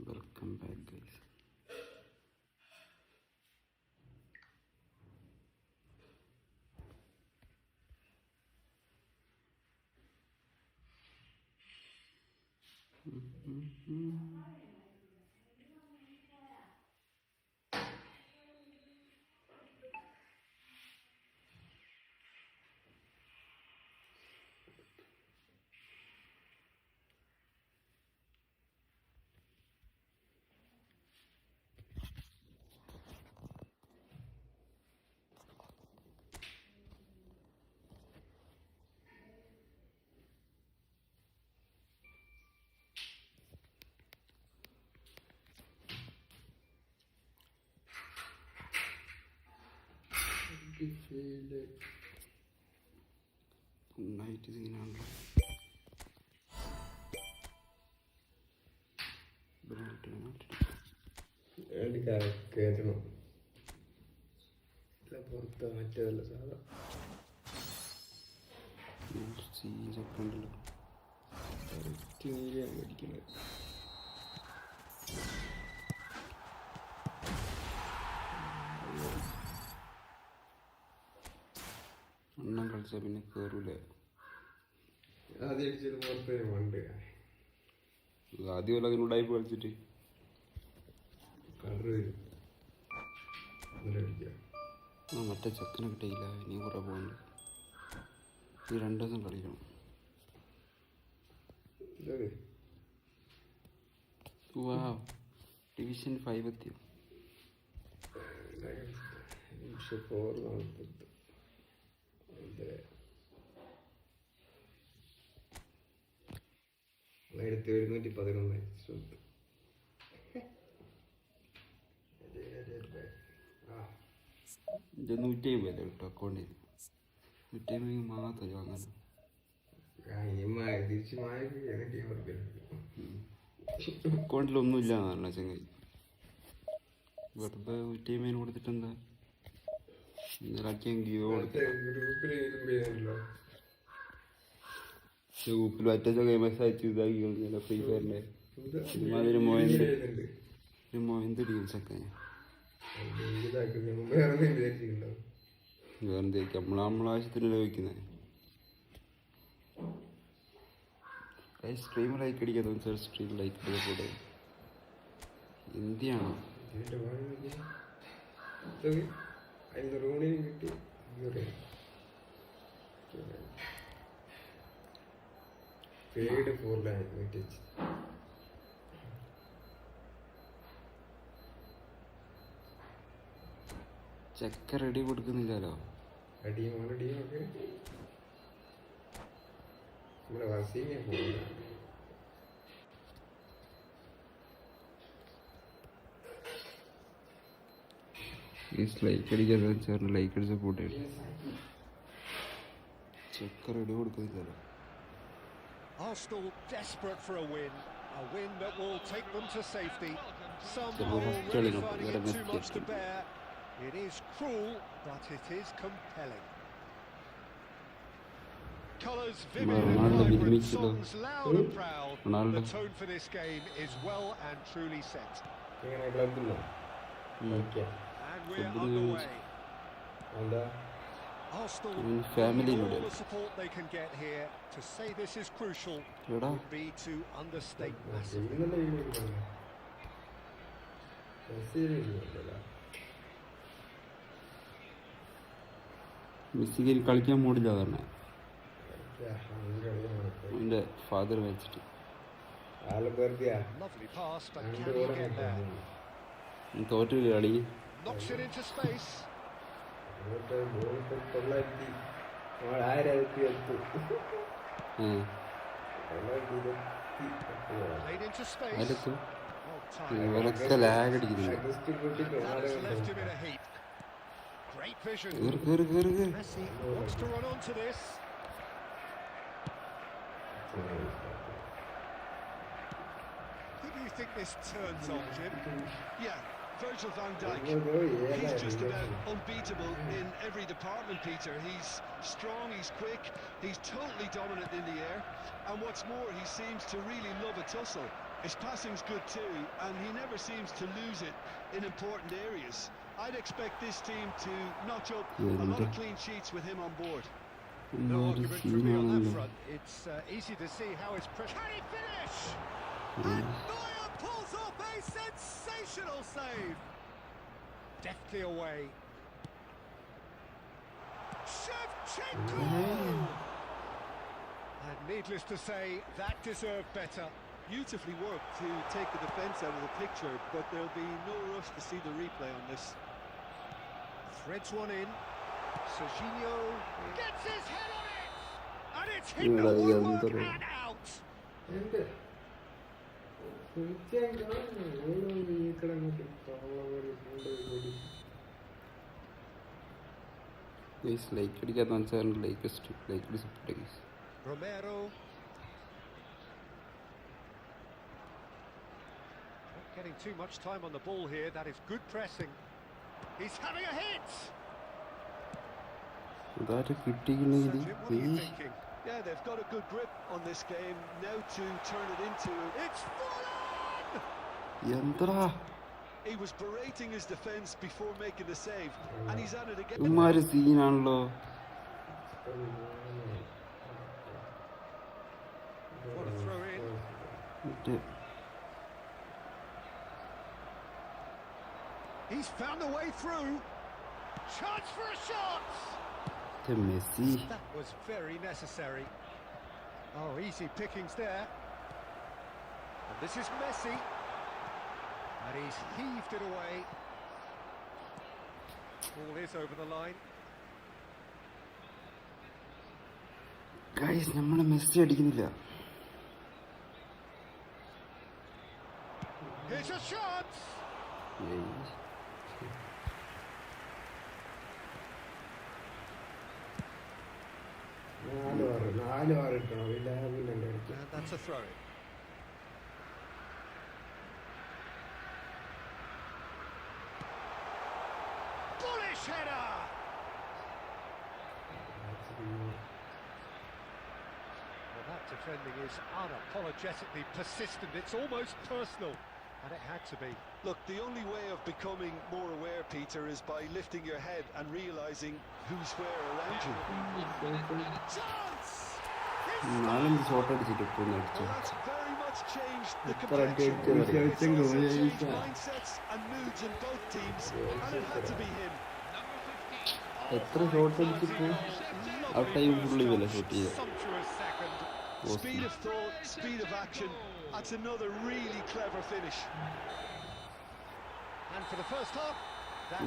Welcome back guys. നന്നായിട്ട് സീനാണല്ലോ. കയറ്റണം പുറത്ത് മറ്റേതല്ല സാധാ സീനൊക്കെ ഉണ്ടല്ലോ. മേടിക്കുന്നത് എണ്ണം കളിച്ചാൽ പിന്നെ കയറൂലേ. ആദ്യം അടിച്ചത് പുറത്ത് ഉണ്ട്. ആദ്യമല്ല അതിനോടായി കളിച്ചിട്ട് കളറ് വരും. മറ്റേ ചെക്കനെ കിട്ടിയില്ല. ഇനി കുറെ പോകണ്ട്. ഈ 2 ദിവസം കളിക്കണം. ഡിവിഷൻ 5 എത്തിയോ? ആയിരത്തി 711 150 കേട്ടോ അക്കൗണ്ടിൽ. 150 മാത്രം വാങ്ങാൻ. അക്കൗണ്ടിലൊന്നും ഇല്ല എന്നല്ല ചങ്ങായി. വെറുതെ 150 കൊടുത്തിട്ട് എന്താ? ഗ്രൂപ്പിൽ മറ്റേ ഗെയിമേഴ്സ് അയച്ചു ഇതാക്കി ഫ്രീ ഫയറിന്റെ ഇതുമാതിരി മോയന്ത് ഡീൽസൊക്കെ വേറെന്തേക്കും നമ്മളാവശ്യത്തിനല്ലേ വയ്ക്കുന്നത്. സ്ട്രീം ലൈക്ക് അടിക്കാതെ സാർ. സ്ട്രീം ലൈക്ക് അടിക്കാൻ കൂടെ എന്തിയാണോ ചെക്ക റെഡി കൊടുക്കുന്നില്ലല്ലോ. ലൈക്ക് അടിക്കാതെ സാറിന് ലൈക്ക് അടിച്ച സപ്പോർട്ട് ചെയ്യും. ചെക്ക ready കൊടുക്കുന്നില്ലല്ലോ. Arsenal desperate for a win that will take them to safety. Some are already finding it too much to bear. It is cruel, but it is compelling. Colours vivid and vibrant, songs loud and proud. The tone for this game is well and truly set. And we're underway. Arsenal family all the support they can get here. To say this is crucial would be to understate massively. മെസ്സിക്ക് കളിക്കാൻ മൂടില്ല പറഞ്ഞ എൻ്റെ father വെച്ചിട്ട് തോറ്റില്ല കളി. ഇവരൊക്കെ lag അടിക്കുന്നില്ല. Messi wants to run on to this. Who do you think this turns on, Jim? Yeah, Virgil van Dijk. He's just about unbeatable in every department, Peter. He's strong, he's quick, he's totally dominant in the air. And what's more, he seems to really love a tussle. His passing's good too, and he never seems to lose it in important areas. I'd expect this team to notch up a lot of clean sheets with him on board. No argument from me on that front. It's easy to see how his pressure... Can he finish? And Neuer pulls off a sensational save. Deftly away. Shevchenko! And needless to say, that deserved better. Beautifully worked to take the defence out of the picture, but there'll be no rush to see the replay on this. Threads one in. Serginho gets his head on it! And it's hit the woodwork and out! Guys, like അടിക്കാത്ത channel like support. Romero. Not getting too much time on the ball here. That is good pressing. He's having a hit! അതാര് കിട്ടിയില്ലെങ്കിൽ Sergio, what are you thinking? Yeah, they've got a good grip on this game. Now to turn it into... It's full on! യന്ത്രാ He was berating his defence before making the save, and he's at it again. ഇവന്മാര് സീനാണല്ലോ. What a throw in. He's found a way through. Chance for a shot! Messi That was very necessary. Oh, easy pickings there. And this is Messi. And he's heaved it away. Ball is over the line. Guys നമ്മളെ Messi അടിക്കുന്നില്ല. Here's a shot! And that's a throw in. Bullish header! Well, that defending is unapologetically persistent. It's almost personal. And it had to be. Look, the only way of becoming more aware, Peter, is by lifting your head and realising who's where around you. Chance! നാലഞ്ച് shot അടിച്ചിട്ട് Well, that's very much changed the complexion. It's Changed mindsets and moods in both teams, and it had to be him. എത്ര shot അടിച്ചിട്ട് ആ time full വില shot ചെയ്യാം. Sumptuous second. Speed of thought, speed of action. That's another really clever finish. And for the first half,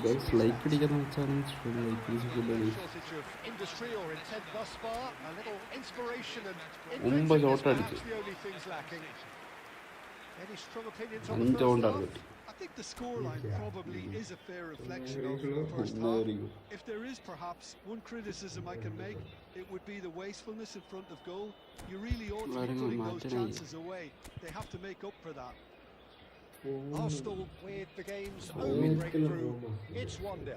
guys like അടിക്കാന്ന് വെച്ചാൽ shortage of industry or intent thus far. A little inspiration and ഒമ്പത് inventiveness shot അടിച്ചു. perhaps the only things lacking. Any strong opinions on the അഞ്ച് first കൊണ്ട് half? അറിഞ്ഞിട്ട് I think the scoreline probably is a fair reflection of the first half. If there is perhaps one criticism I can make, it would be the wastefulness in front of goal. You really ought to be putting those chances away. They have to make up for that. Arsenal with the game's only breakthrough. It's 1-0.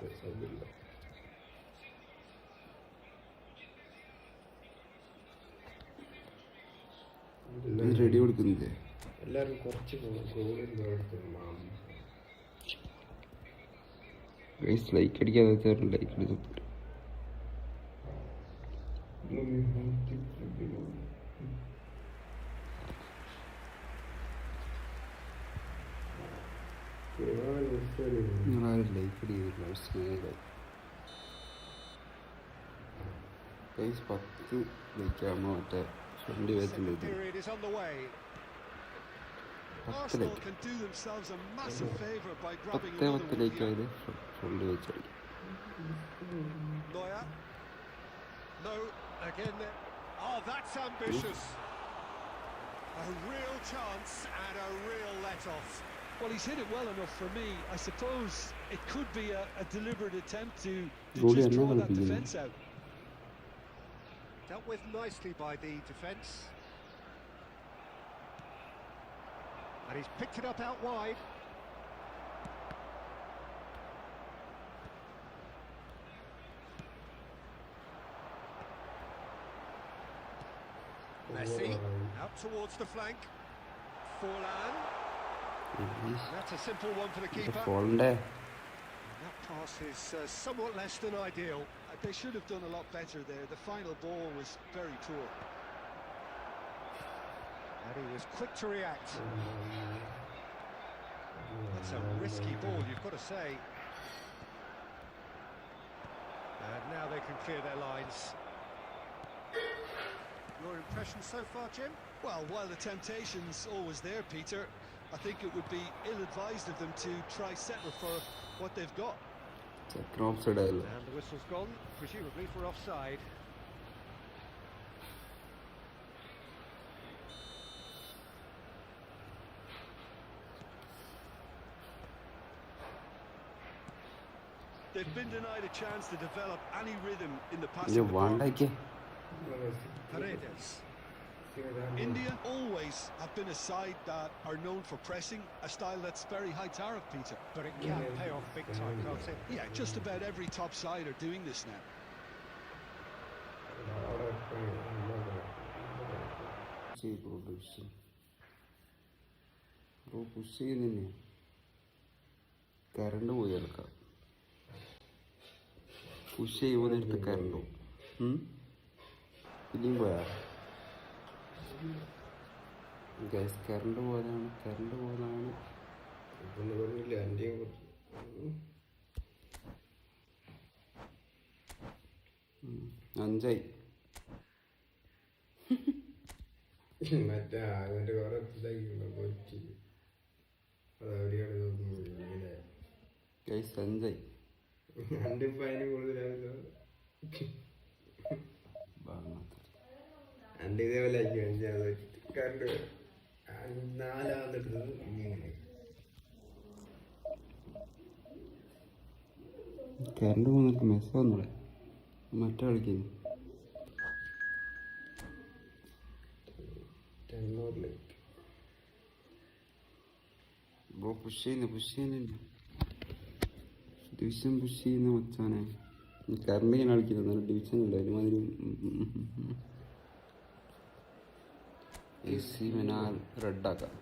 Ready കൊടുക്കുന്നില്ലേ? എല്ലാരും കുറച്ച് guys like അടിക്കാന്ന് വെച്ചാൽ like support. നിങ്ങളാരും like അടിക്കുന്നില്ല. സ്നേഹം guys 10 ലൈക്കാകുമ്പോൾ മറ്റേ front വെച്ചിട്ടുണ്ട്. Period is underway. 10 Arsenal like can do themselves a massive favour by grabbing 10 another one ലൈക്കായത് here. Front വെച്ചടിക്കും. Neuer. No, again. Oh, that's ambitious. A real chance and a real let-off. Well, he's hit it well enough for me. I suppose it could be a deliberate attempt to Goalie just draw another that beginning. defence out. Dealt with nicely by the defence. And he's picked it up out wide. Messi, out towards the flank. Forlan. That's a simple one for the keeper. ഫോളിൻ്റെ That pass is somewhat less than ideal. They should have done a lot better there. The final ball was very poor. And he was quick to react. That's a risky ball, you've got to say. And now they can clear their lines. Your impression so far, Jim? Well, while the temptation's always there, Peter, I think it would be ill-advised of them to try settle for what they've got. ചെക്കൻ of side ആയല്ലോ. And the whistle's gone, presumably for offside. They've been denied a chance to develop any rhythm in the ഇത് passing department. വേണ്ടാക്കിയേ. Paredes. India always have been a side that are known for pressing, a style that's very high tariff, Peter. But it can pay off big time, can't it? Yeah, just about every top side are doing this now. Push ചെയ്യുന്നില്ലേ? Current പോയി എടുക്കാം. Push ചെയ്യുമ്പോൾ നേരത്തെ current പോകും. ഇനിയും പോയാ guys current പോയതാണ്. ഇപ്പൊന്ന് പറഞ്ഞില്ല എൻ്റെയും അഞ്ചായി. മറ്റേ അവൻ്റെ കുറെ ഇതാക്കിയിട്ടുണ്ടോ കൊച്ചി അത് അവിടെയാണ് ഇങ്ങനെ ഗൈസ് അഞ്ചായി. രണ്ടിപ്പോൾ അതിന് കൂടുതലാണല്ലോ. രണ്ട് ഇതേപോലെ ആക്കി അഞ്ചാമത് കറണ്ട് നാലാമതെടുത്തത് ഇങ്ങനെ കറണ്ട് പോകുന്നിട്ട് മെസ്സ് വന്നൂടെ മറ്റേ കളിക്കുന്നു. ബ്രോ പുഷ് ചെയ്യുന്നില്ല. ഡിവിഷൻ പുഷ് ചെയ്യുന്ന മച്ചാനെ. കറണ്ട് ഞാൻ കളിക്കുന്നത് ഡിവിഷൻ ഇല്ല ഒരുമാതിരി. AC മെനാൽ റെഡാക്കാം.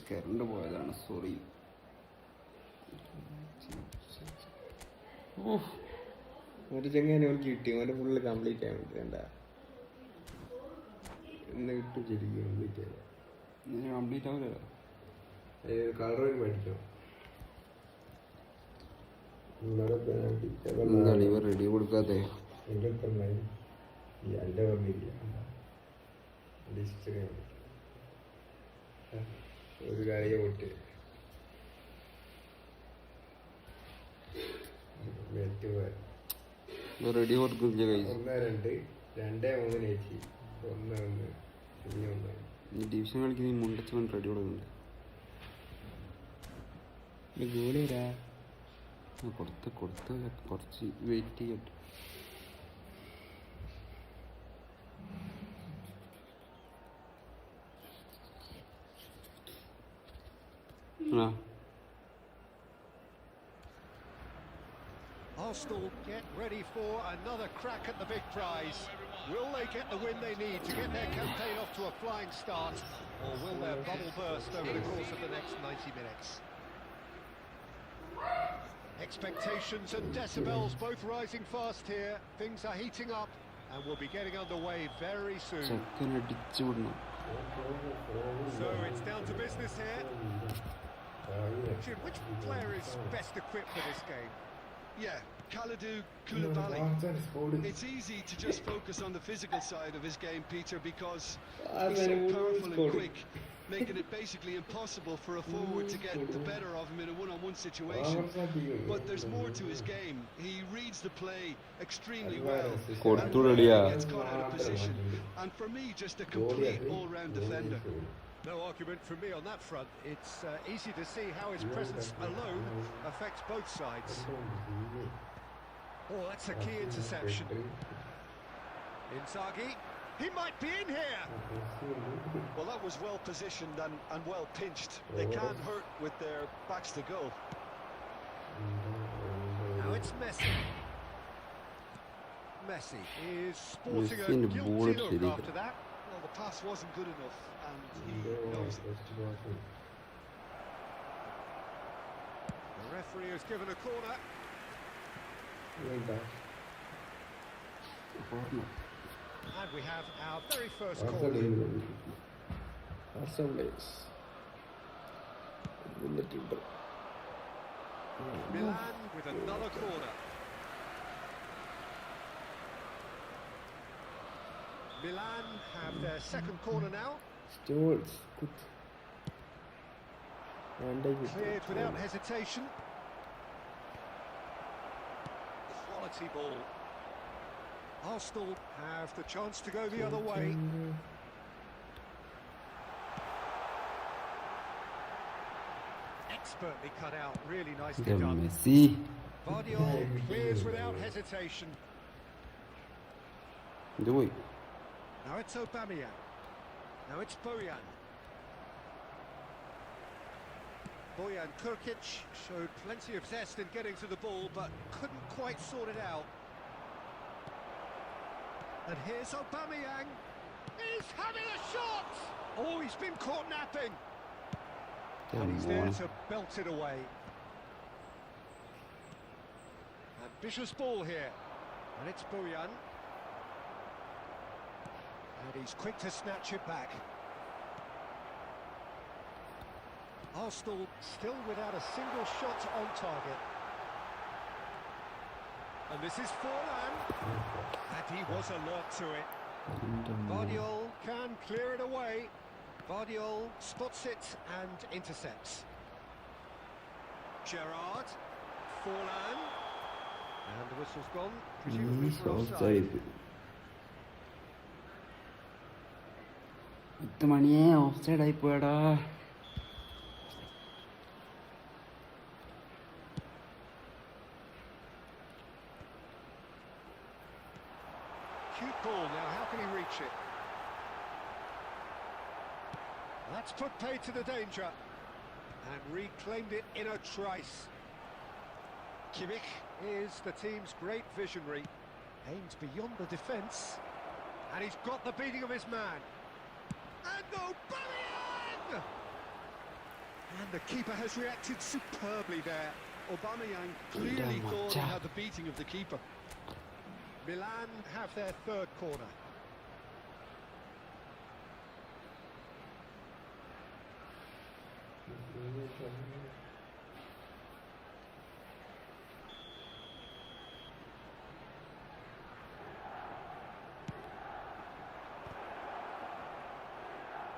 കറണ്ട് പോയതാണ്, സോറി. ഒരു ചെങ്ങനെ അവർക്ക് കിട്ടി, അവൻ്റെ ഫുള്ള് കംപ്ലീറ്റ് ആകാൻ വേണ്ടി വേണ്ട എന്ന് കിട്ടും. ശരിക്കും കംപ്ലീറ്റ് ആകാം. കംപ്ലീറ്റ് ആവില്ല. കളർ മേടിക്കണം. ഇവർ റെഡി കൊടുക്കാതെ എൻ്റെ പറഞ്ഞില്ല ഒരു കാര്യം പോട്ട് റെഡി കൊടുക്കില്ല. 1-2 2-3 ചേച്ചി 1-1 പിന്നെ 1. ഈ ഡിവിഷൻ കളിക്കുന്ന മുണ്ടച്ചവൻ റെഡി കൊടുക്കുന്നുണ്ട്. ഗോളി വരാ കൊടുത്ത് കുറച്ച് വെയിറ്റ് ചെയ്യട്ടെ. Arsenal get ready for another crack at the big prize. Will they get the win they need to get their campaign off to a flying start, or will their bubble burst over the course of the next 90 minutes? Expectations and decibels both rising fast here. Things are heating up and we'll be getting underway very soon. So it's down to business here. Jim, which player is best equipped for this game? Yeah, Kalidou Koulibaly. It's easy to just focus on the physical side of his game, Peter, because he's so powerful and quick, making it basically impossible for a forward to get the better of him in a one-on-one situation. But there's more to his game. He reads the play extremely well and gets caught out of position. And for me, just a complete all-round defender. No argument from me on that front. It's easy to see how his presence alone affects both sides. Oh, that's a key interception. Inzaghi. He might be in here. Well, that was well positioned and well pinched. They can't hurt with their backs to goal. Now it's Messi. Messi is sporting Messi a in the guilty board look city. after that. Well, the pass wasn't good enough, and he knows it. The referee has given a corner. And we have our very first corner. Milan with another corner. Milan have their second corner now. Stones. Good. Cleared without hesitation. Quality ball. Arsenal have the chance to go the other way. Expertly cut out, really nicely The done. Messi. Guardiola clears without hesitation. Do it. Now it's Aubameyang. Now it's Bojan. Bojan Kurkic showed plenty of zest in getting to the ball, but couldn't quite sort it out. And here's Aubameyang. He's having a shot! Oh, he's been caught napping. And he's there to belt it away. Ambitious ball here. And it's Bojan. And he's quick to snatch it back. Arsenal still without a single shot on target. And this is Forlan. And he was alert to it. Guardiola can clear it away. Guardiola spots it and intercepts. Gerrard. Forlan. And the whistle's gone. Presumably for offside. മണിയെ offside ആയി പോയടാ. Cute ball now, how can he reach it? That's put paid to the danger and reclaimed it in a trice. Kimmich is the team's great visionary, aims beyond the defence, and he's got the beating of his man. And Aubameyang! And the keeper has reacted superbly there. Aubameyang clearly thought he had the beating of the keeper. Milan have their third corner.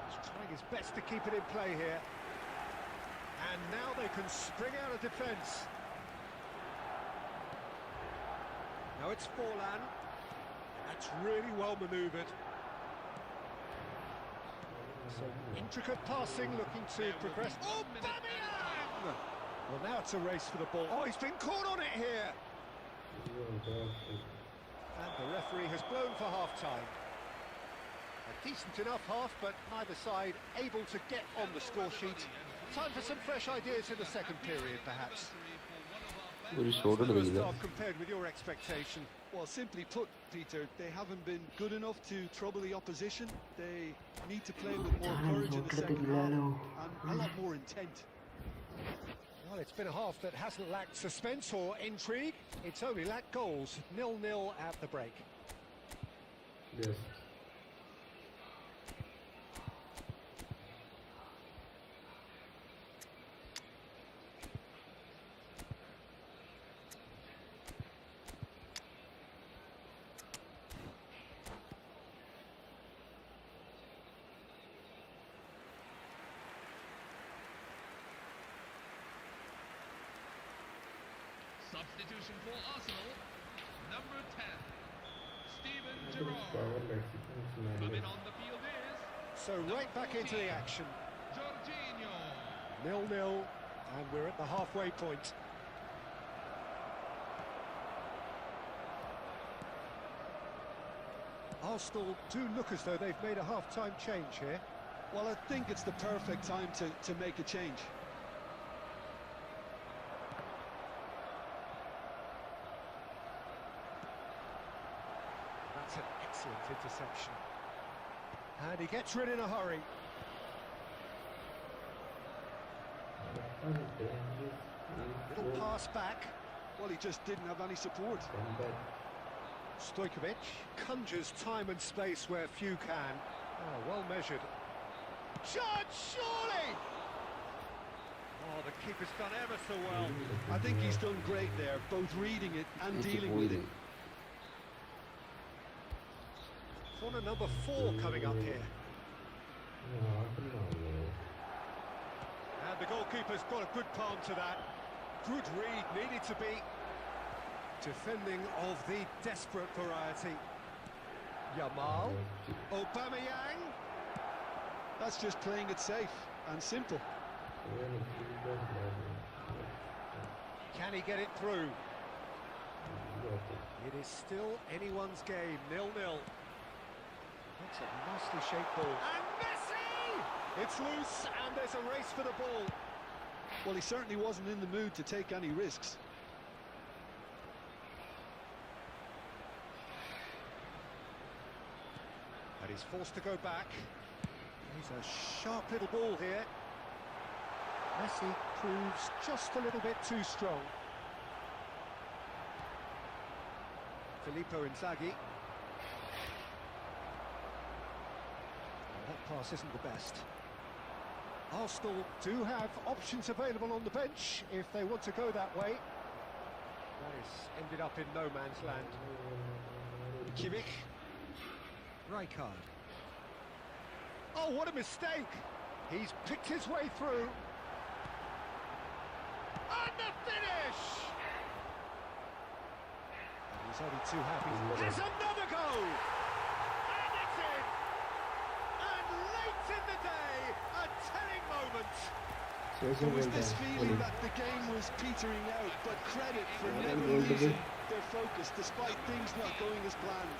He's trying his best to keep it in play here. And now they can spring out of defence. Now it's Forlan. That's really well manoeuvred. So intricate passing, looking to progress. Oh, Aubameyang! Well, now it's a race for the ball. Oh, he's been caught on it here. And the referee has blown for half-time. A decent enough half, but neither side able to get on the score sheet. Time for some fresh ideas in the second period, perhaps. ഒരു shot First എടുക്കില്ല. half compared with your expectation. Well, simply put, Peter, they haven't been good enough to trouble the opposition. They need to play with more courage in the second half and a lot more intent. Well, it's been a half that hasn't lacked suspense or intrigue. It's only lacked goals. 0-0 at the break. Yes. Substitution for Arsenal, number 10, Steven Gerrard. Coming on the field is So right back into the action. Jorginho. 0-0, and we're at the halfway point. Arsenal do look as though they've made a half-time change here. Well, I think it's the perfect time to make a change. That's an excellent interception. And he gets rid in a hurry. Little pass back. Well, he just didn't have any support. Stojkovic conjures time and space where few can. Oh, well measured. Shot, surely! Oh, the keeper's done ever so well. I think he's done great there, both reading it and dealing with it. Corner number 4 coming up here. And the goalkeeper's got a good palm to that. Good read, needed to be. Defending of the desperate variety. Yamal. Aubameyang. That's just playing it safe and simple. Can he get it through? It is still anyone's game, 0-0. That's a nicely shaped ball. And Messi! It's loose, and there's a race for the ball. Well, he certainly wasn't in the mood to take any risks. And he's forced to go back. He's a sharp little ball here. Messi proves just a little bit too strong. Filippo Inzaghi. That pass isn't the best. Arsenal do have options available on the bench if they want to go that way. That has ended up in no man's land. Kimmich. Rijkaard. Oh, what a mistake! He's picked his way through. And the finish! And he's only too happy. There's another goal! And it's in! And late in the day, a telling moment. There was this feeling that the game was petering out, but credit for never losing their focus despite things not going as planned.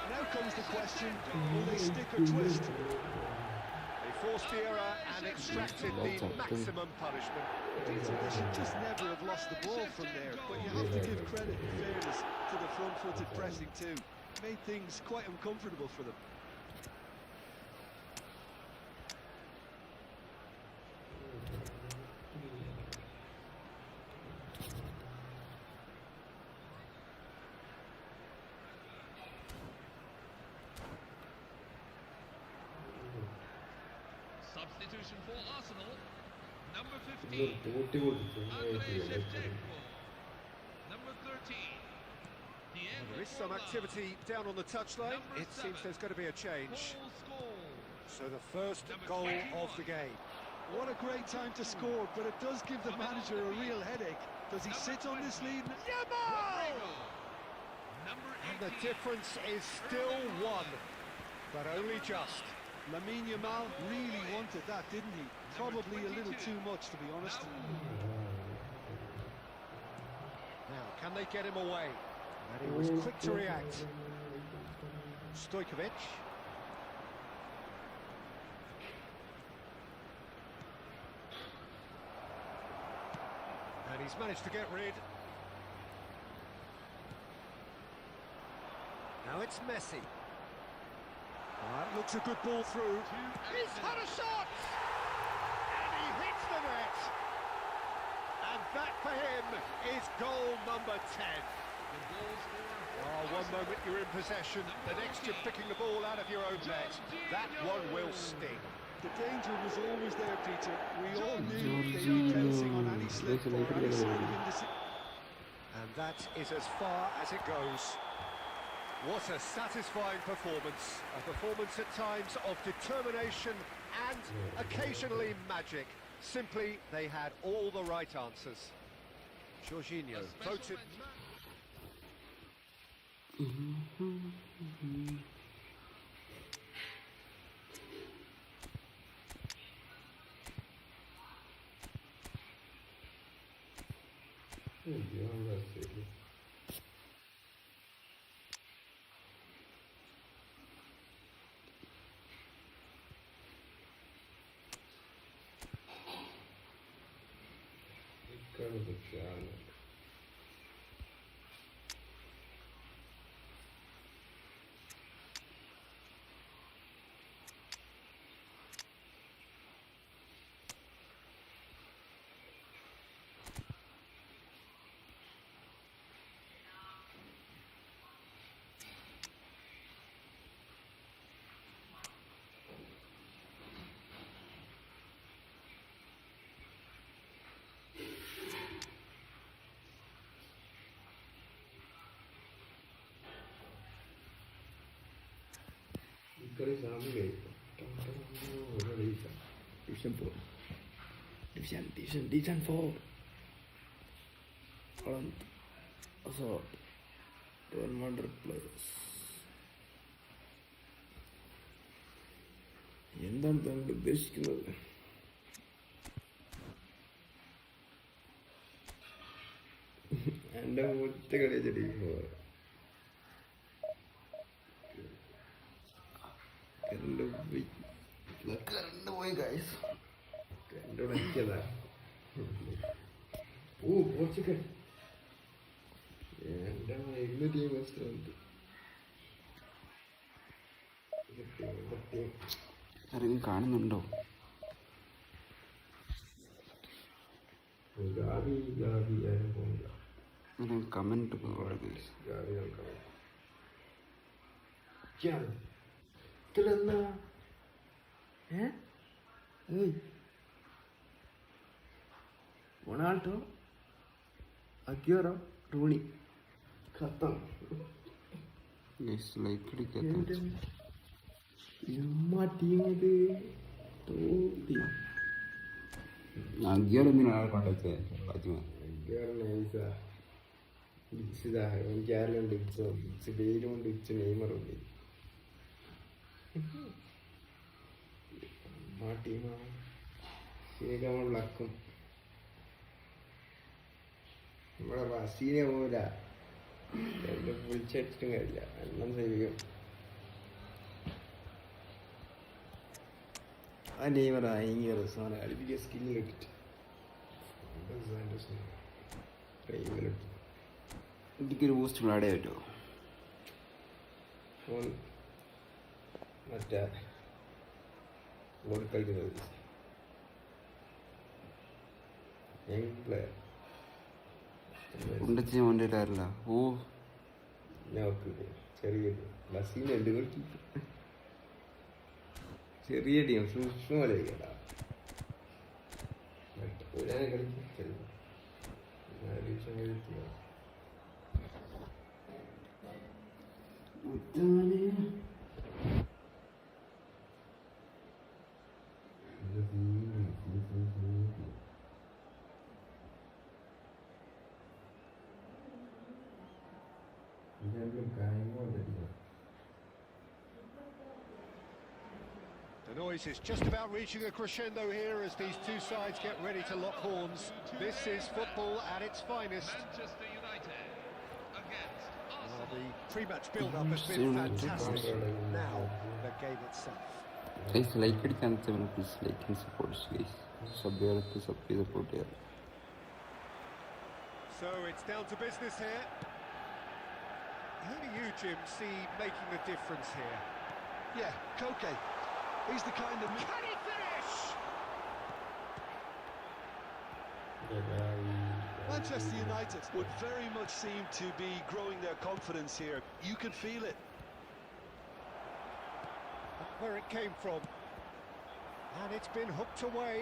Now comes the question, will they stick or twist? They forced the error and extracted the maximum punishment. They should just never have lost the ball from there, but you have to give credit and fairness to the front-footed pressing too. Made things quite uncomfortable for them. Substitution for Arsenal, number 15, Andrei Shevchenko, number 13, There is some activity down on the touchline. It seems there's going to be a change. So the first goal of the game. What a great time to score, but it does give the manager a real headache. Does he sit on this lead? Yamal! And the difference is still 1, but only just. Lamine Yamal really wanted that, didn't he? Probably a little too much, to be honest. Now, can they get him away? And he was quick to react. Stojkovic. And he's managed to get rid. Now it's Messi. That looks a good ball through. He's had a shot! And he hits the net! And that for him is goal number 10. Oh, one moment you're in possession, the next you're picking the ball out of your own net. That one will sting. The danger was always there, Peter. We all knew they'd be pouncing on any slip or any sign of indecision. And that is as far as it goes. What a satisfying performance. A performance at times of determination and occasionally magic. Simply, they had all the right answers. Jorginho voted... Division 4. Division 4. Assault. 100 players. എന്താണ് താങ്കൾ ഉദ്ദേശിക്കുന്നത്? എൻ്റെ ഒറ്റ കളിച്ചിട്ട് current പോയി guys. Current ഉടക്കിയതാ. Portugal എൻ്റെ ഇന്ന് team ആരെങ്കിലും കാണുന്നുണ്ടോ? ഗാബി ആരും പോകില്ല. കമന്റ് ഇതിലെന്താ റൊണാൾഡോ, അഗ്യൂറോ, റൂണി ഖത്തം. ലൈക്ക് അടിക്കാത്ത ടീം ഇത് തോന്നി. അഗ്യാറൊന്നിനാളെ കൊണ്ടൊക്കെ കേരളുണ്ട്, ബെയിലുണ്ട്, നെയ്മറുണ്ട്. ആ ടീമാണ് ശരിക്കും ലക്കും. നമ്മളെ വസീനെ പോല വിളിച്ചടിച്ചിട്ടും കാര്യമില്ല. എണ്ണം സേവിക്കും. ആ നെയ്മർ ഭയങ്കര രസമാണ്. കളിപ്പിക്കുക സ്കില്ലിലിട്ടിട്ട് എനിക്കൊരു ബൂസ്റ്റ് ആഡ് ചെയ്യാൻ പറ്റുമോ? ഫോൺ മറ്റേ ബോൾ കളിക്കുന്നത് യങ് പ്ലെയർ ഉണ്ടച്ച് വേണ്ടിയിട്ടാറില്ല. ഓ ഞങ്ങൾക്ക് ചെറിയത് ബസീനുണ്ട്. ചെറിയ ടീം സൂക്ഷ്മ കളിക്കണ്ട. ഒരാളെ കളിക്കും. The noise is just about reaching a crescendo here as these two sides get ready to lock horns. This is football at its finest. Manchester United against Arsenal. The pre-match build-up has been fantastic. Now, the game itself. Guys like അടിക്കാൻ please like and support guys. Support ചെയ്യാം. So it's down to business here. Who do you, Jim, see making the difference here? Yeah, Koke. He's the kind of... Can he finish? Manchester United would very much seem to be growing their confidence here. You can feel it. Where it came from. And it's been hooked away.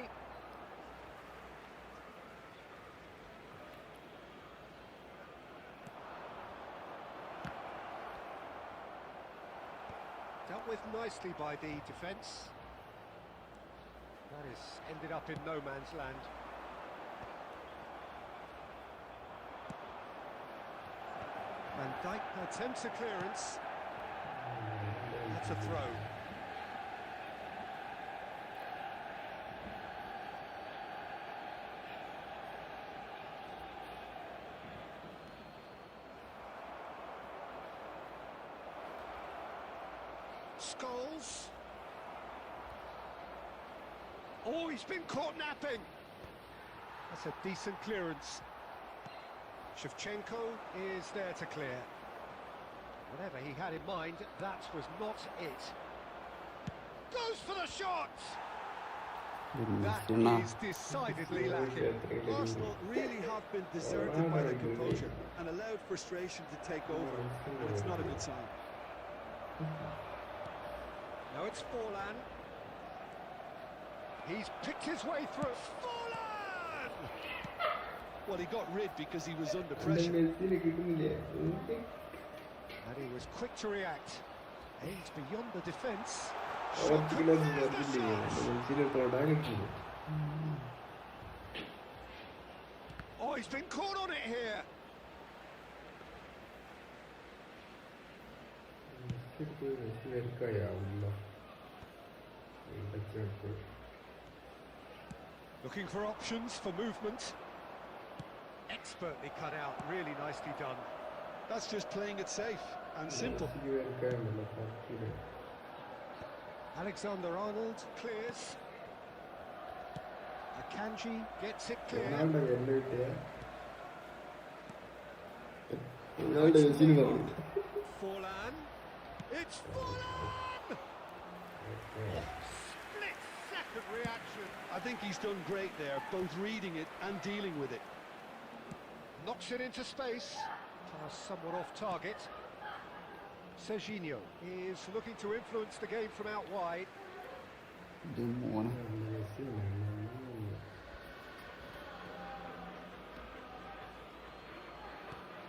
Dealt with nicely by the defence. That has ended up in no man's land. Van Dijk attempts a clearance. That's a throw. Scholes. Oh, he's been caught napping. That's a decent clearance. Shevchenko is there to clear. Whatever he had in mind, that was not it. Goes for the shot! That is decidedly lacking. Arsenal really have been deserted by their composure and allowed frustration to take over, and it's not a good sign. Now it's Forlan. He's picked his way through. Forlan! Well, he got rid because he was under pressure. മെസ്സിനെ കിട്ടുന്നില്ലേ? And he was quick to react. Aims beyond the defence. ഓർത്തിക്കില്ലാന്ന് പറഞ്ഞില്ലേ? മെസ്സിനെ തൊടാൻ കിട്ടുന്നു. Oh, he's been caught on it here. Messi വെൽക്കായാവില്ല. Looking for options for movement. Expertly cut out, really nicely done. That's just playing it safe and simple. Alexander-Arnold clears. Akanji gets it clear. Forlan. It's Forlan! Split-second reaction. I think he's done great there, both reading it and dealing with it. Knocks it into space. Pass somewhat off target. Serginho is looking to influence the game from out wide. മോനെ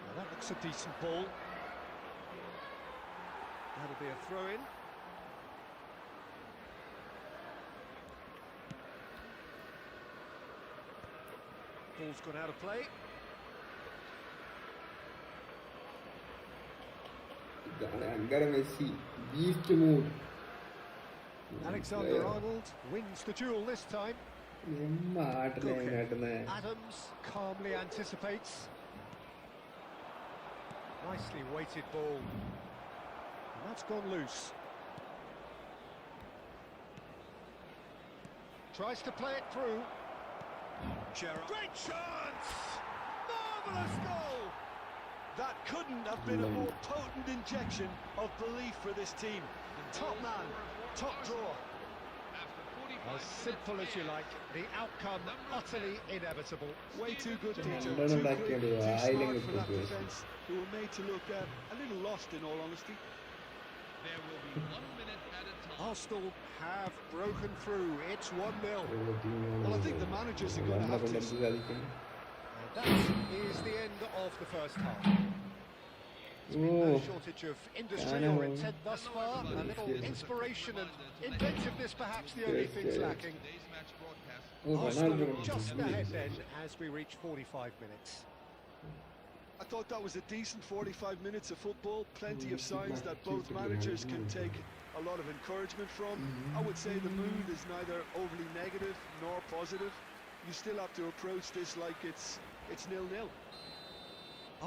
Now that looks a decent ball. That'll be a throw-in. Ball's gone out of play. അങ്കര Messi beast mood. Alexander-Arnold wins the duel this time. Adams calmly anticipates. Nicely weighted ball. And that's gone loose. Tries to play it through. Great chance! Marvellous goal! That couldn't have been a more potent injection of belief for this team. Top man, top draw. As simple as you like, the outcome utterly inevitable. Way too good, Peter. Too quick, too smart for that defence, who were made to look a little lost, in all honesty. There will be 1 minute at a time. Arsenal have broken through. It's 1-0. Well, I think the managers are going to have to. And that is the end of the first half. There's been no shortage of industry or intent thus far. A little inspiration and inventiveness, perhaps the only things lacking. Today's match broadcast. Arsenal just ahead then as we reach 45 minutes. I thought that was a decent 45 minutes of football. Plenty of signs that both managers can take a lot of encouragement from. I would say the mood is neither overly negative nor positive. You still have to approach this like it's 0-0.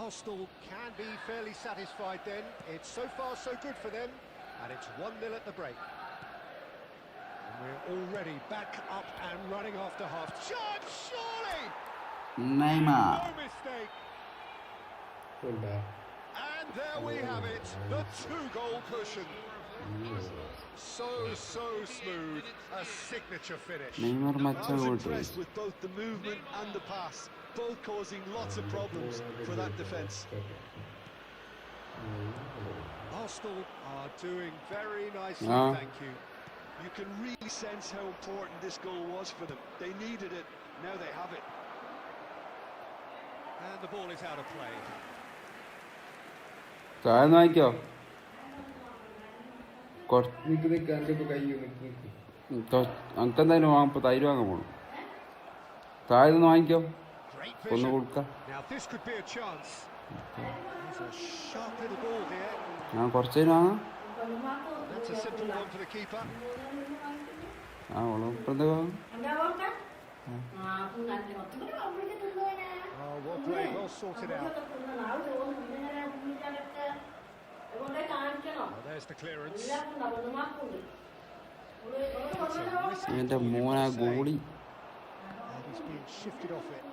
Arsenal can be fairly satisfied then. It's so far so good for them, and it's 1-0 at the break. And we're already back up and running after half. Chance, surely! Neymar. No mistake. And there we have it, the 2-goal cushion. So smooth, a signature finish. Neymar I മച്ചാ was goal impressed with both the movement and the pass, both causing lots of problems for that defence. Arsenal are doing very nicely, thank you. You can really sense how important this goal was for them. They needed it, now they have it. And the ball is out of play. താഴെ വാങ്ങിക്കോ നമുക്കെന്തായാലും വാങ്ങപ്പോ തൈര് വാങ്ങാൻ പോണം താഴെ നിന്ന് വാങ്ങിക്കോ Great ഒന്ന് vision. കൊടുക്കാം Now this could be a chance. There's a sharp little ball here. ഞാൻ കുറച്ചേരും വാങ്ങാം That's a simple one for the keeper. ഇപ്പഴത്തെ വാങ്ങാം Oh, well played, well sorted out. Oh, there's the clearance. എൻ്റെ മോനാ goalie And he's being shifted off it.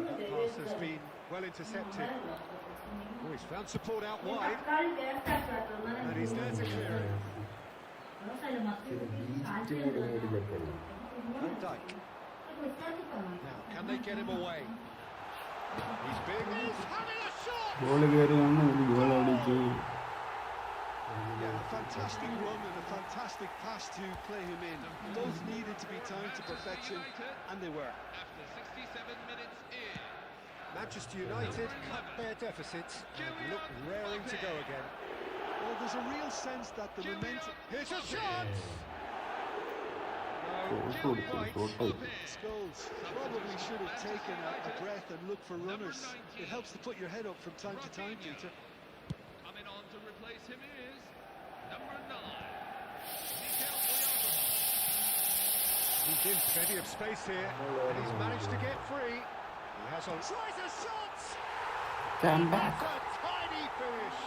That pass has been well intercepted. Oh, he's found support out wide. And he's there to clear it. Van Dijk. Now, can they get him away? He's big. He's having a shot! Yeah, a fantastic run and a fantastic pass to play him in. Both needed to be timed to perfection, and they were. After 67 minutes in. Manchester United cut their deficits and look raring to go again. Well, there's a real sense that the momentum... Here's a chance! Scholes probably should have taken a breath and looked for runners. It helps to put your head up from time to time, Peter. Coming on to replace him is number 9. He's in plenty of space here, and he's managed to get free. He has on. Tries a shot! Come back. It's a tiny finish.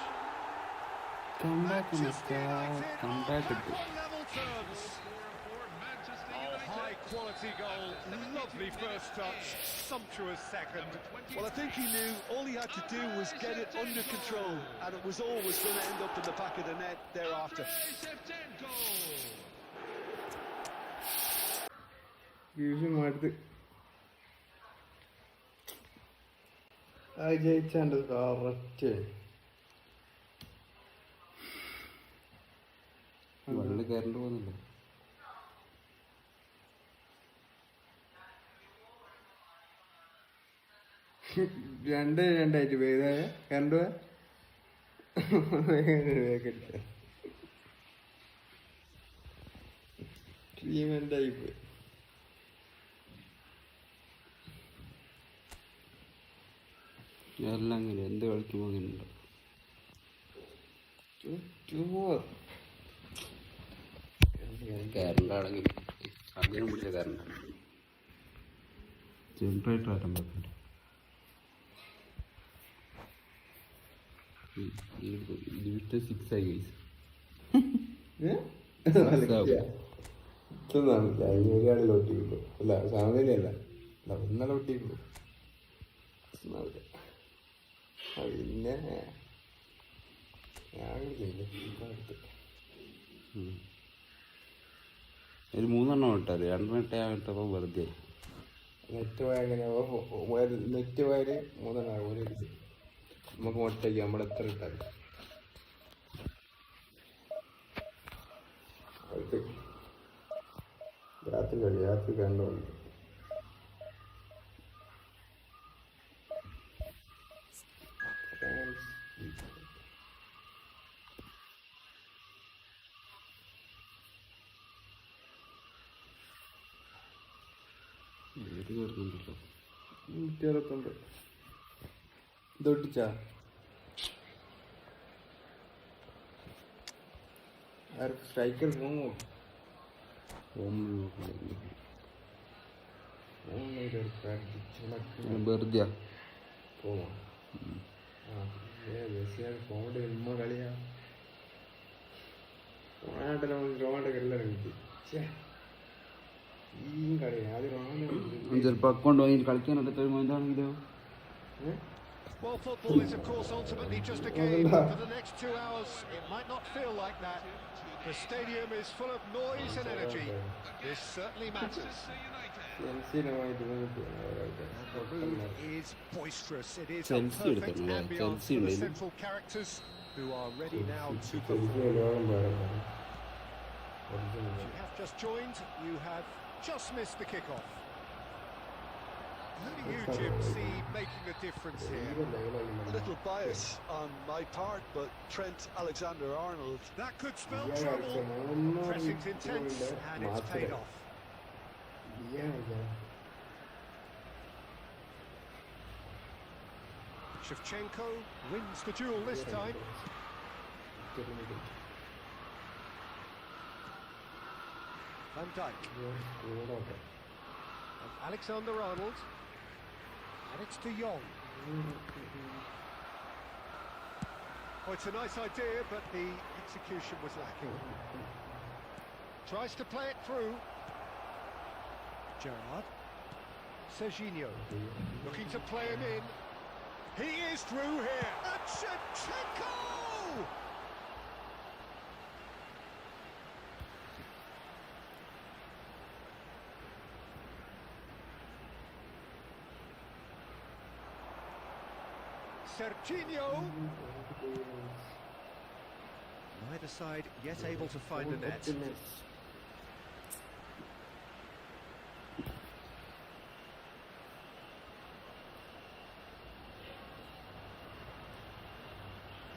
Come back, Manchester United come are back. back on level terms. High quality goal, lovely first touch, sumptuous second. Well, I think he knew all he had to do was get it under control, and it was always going to end up in the back of the net thereafter. ജയിച്ചാണ്ട് correct വെള്ളം കയറേണ്ടി പോകുന്നില്ല. രണ്ടായിട്ട് പോയതായ കണ്ടു ടീമെന്റായി പോയി. എല്ലാം അങ്ങനെ എന്ത് കളിക്കുമ്പോൾ അങ്ങനെ ഉണ്ടോ. കയറണ്ടാണെങ്കിൽ അങ്ങനെ പിടിച്ച കയറണ്ട ജനറേറ്റർ ആറ്റം പറ്റുന്നുണ്ട്. ഇതിട്ട് 6 ആയി ഒരാൾ ലോട്ടിക്കുള്ളൂ അല്ല സാമയിലല്ല ഒന്നല്ല ഒട്ടിക്കുള്ളൂ. പിന്നെ ഞാൻ ഒരു 3 എണ്ണം ഇട്ടത് 2 ഇട്ടേ ഇട്ടപ്പോൾ വെറുതെ നെറ്റ് പോയ എങ്ങനെ നെറ്റ് പോയാൽ 3 എണ്ണം ഒരു നമുക്ക് മുട്ടയ്ക്ക് നമ്മളെത്ര ഇട്ടാലും രാത്രി കണ്ടുകൊണ്ട് കയറുന്നുണ്ടല്ലോ. 169 ഇതൊട്ടിച്ചാ സ്ട്രൈക്കർ പോകുമോ? വെറുതെ പോവാ ഫോണ്ട് ഉമ്മ കളിയാ ഓണാട്ടല്ല റോമാട്ടൊക്കെ എല്ലാവരും കിട്ടി. ഈ കളി ആദ്യം ചിലപ്പോൾ അക്കൗണ്ട് വാങ്ങി കളിക്കാനൊക്കെ എന്താണെങ്കിലോ. Well, football is of course ultimately just a game, but for the next 2 hours it might not feel like that. The stadium is full of noise and energy. This certainly matters. The mood is boisterous. It is a perfect ambience for the central characters who are ready now to perform. If you have just joined, you have just missed the kick-off. Who do you, Jim, see making a difference here? A little bias on my part, but Trent Alexander-Arnold. That could spell trouble. Pressing's intense and it's paid off. Shevchenko wins the duel this time. Van Dijk. And Alexander-Arnold. And it's De Jong. Oh, it's a nice idea, but the execution was lacking. Tries to play it through. Gerrard. Serginho. Looking to play him in. He is through here. And Shevchenko! Serginho. Neither side yet able to find the net.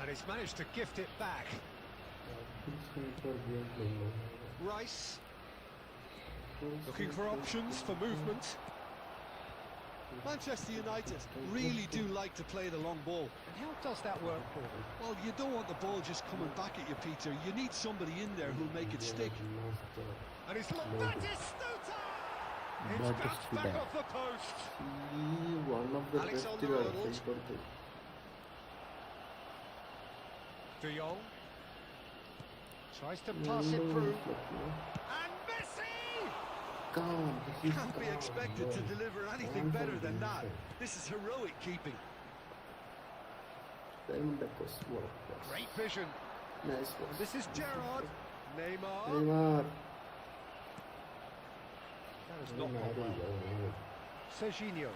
And he's managed to gift it back. Rice. Looking for options for movement. Manchester United really do like to play the long ball. And how does that work, Paul? Well, you don't want the ball just coming back at you, Peter. You need somebody in there who'll make it stick. And he's looked Batistuta! It's bounced back off the post. One of the best De Jong tries to pass it through. And Messi! Can't be expected to deliver anything better than that. This is heroic keeping. Great vision. Nice. This is Gerrard. Neymar. That has not gone well. Serginho.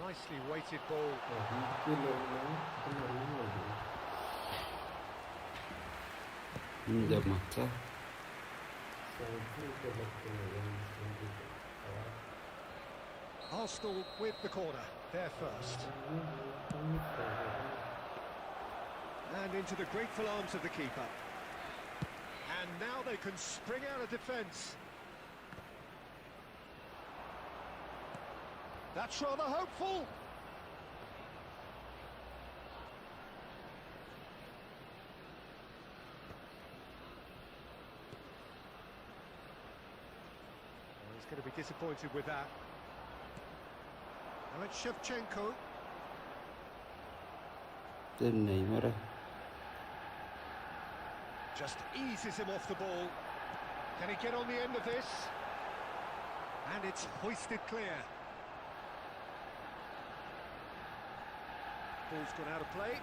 Nicely weighted ball. Arsenal with the corner. There first. And into the grateful arms of the keeper. And now they can spring out of defence. That's rather hopeful. Well, he's going to be disappointed with that. Now it's Shevchenko. Just eases him off the ball. Can he get on the end of this? And it's hoisted clear. Ball's gone out of play.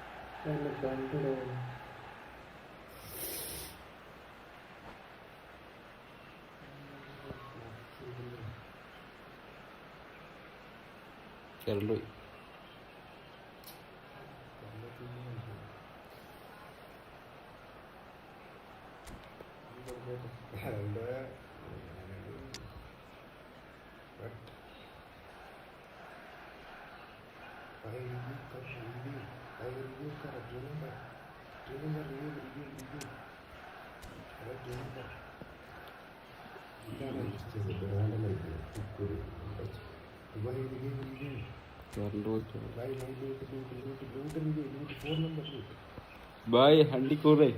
Bye, Handi Kore.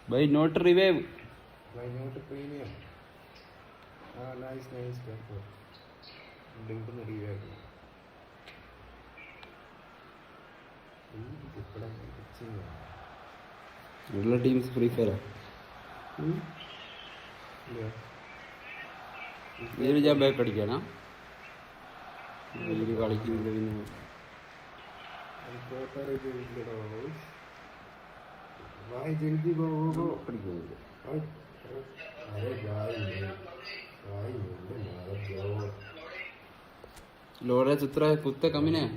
Bye, not revive. Why not a premium? Ah, nice. All teams free fire. This job back at again, huh? You got to keep living. Why did you go? Pretty good. Laura Chitra Kutta coming in.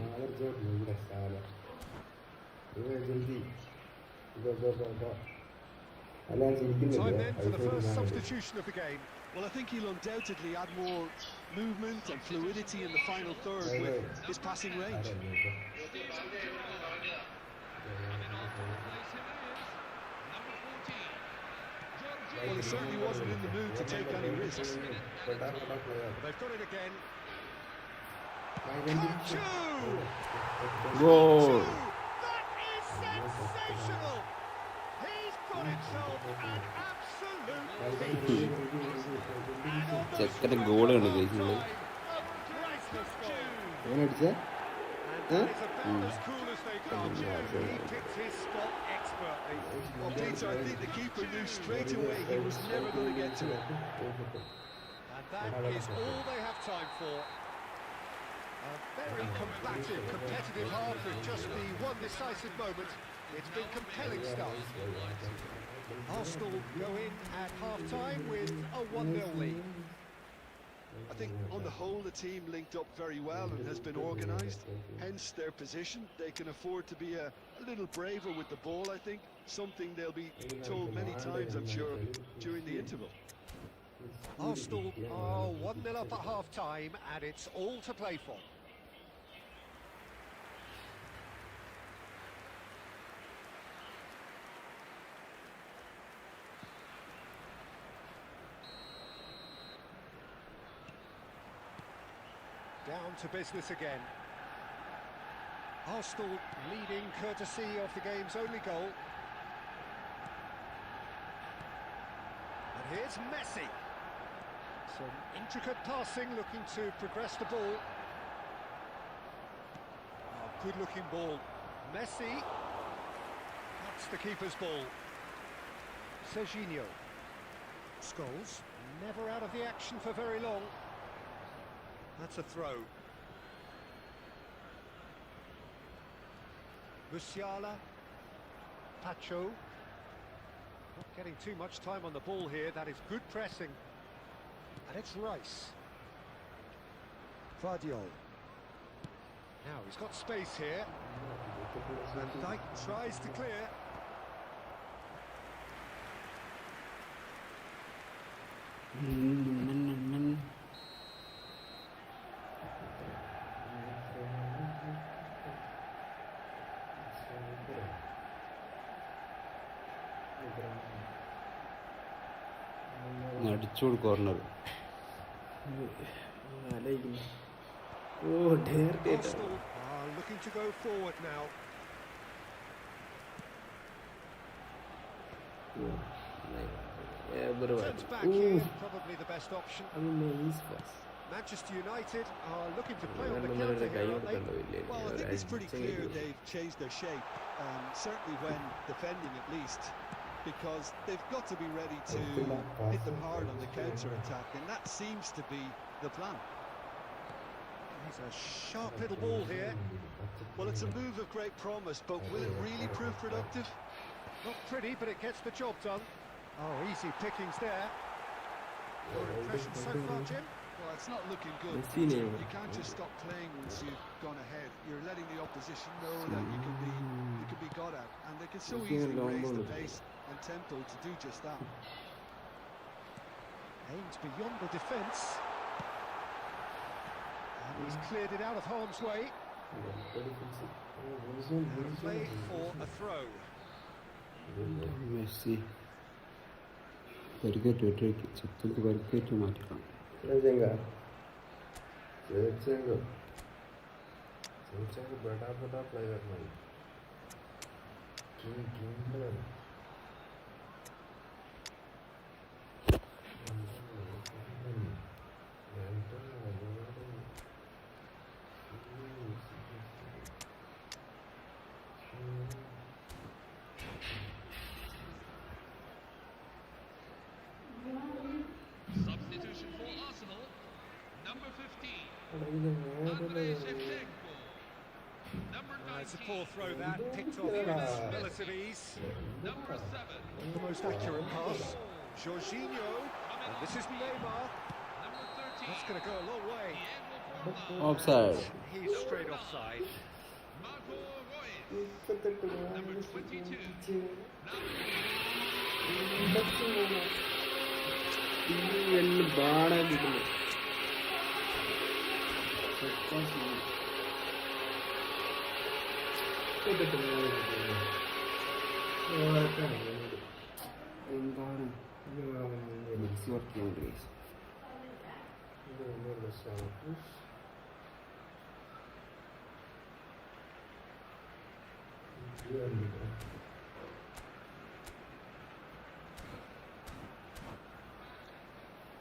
Time then for the first substitution of the game. Well, I think he'll undoubtedly add more movement and fluidity in the final third with his passing range. Well, he certainly wasn't in the mood to take any risks. They've got it again. Goal! That is sensational! He's got himself an absolute Check the goal and the priceless goal. what did you say? And That is about as cool as they come. He picked his spot expertly. Well, Peter, I think the keeper knew straight away he was never going to get to it. And that is all they have time for. A very combative, competitive half with just the one decisive moment. It's been compelling stuff. Arsenal go in at half-time with a 1-0 lead. I think on the whole the team linked up very well and has been organised, hence their position. They can afford to be a little braver with the ball, I think, something they'll be told many times, I'm sure, during the interval. Arsenal are 1-0 up at half-time and it's all to play for. Down to business again. Arsenal leading courtesy of the game's only goal. And here's Messi. Some intricate passing, looking to progress the ball. Oh, good-looking ball. Messi. That's the keeper's ball. Serginho. Scholes, never out of the action for very long. That's a throw. Musiala. Pacho. Not getting too much time on the ball here. That is good pressing. And it's Rice. Vardiol. Now he's got space here. Van Dijk tries to clear. അടിച്ചോട് corner. Arsenal are looking to go forward now. Turns back here, probably the best option. Manchester United are looking to play on the counter here, aren't they? Well, I think it's pretty clear they've changed their shape, certainly when defending at least, because they've got to be ready to hit them hard on the counter-attack, and that seems to be the plan. He's a sharp little ball here. Well, it's a move of great promise, but will it really prove productive? Not pretty, but it gets the job done. Oh, easy pickings there. Your impression so far, Jim? Well, it's not looking good. You can't just stop playing once you've gone ahead. You're letting the opposition know that you can be got at, and they can so easily raise the pace and tempo to do just that. Aimed beyond the defence. And he's cleared it out of harm's way. And play for a throw. Messi പരിക്കേറ്റ് ചിത്രക്ക് പരിക്കേറ്റ് മാറ്റിക്കണം. बड़ा player भाई Substitution for Arsenal, number 15. It's a poor throw that, picked off with relative ease. Number 7. The most accurate pass. Jorginho, and this is Neymar. Number 13. That's going to go a long way. Offside. He's straight offside. Marco Royce. Number 22. എന്താണ് Messi work ചെയ്യുന്നത്?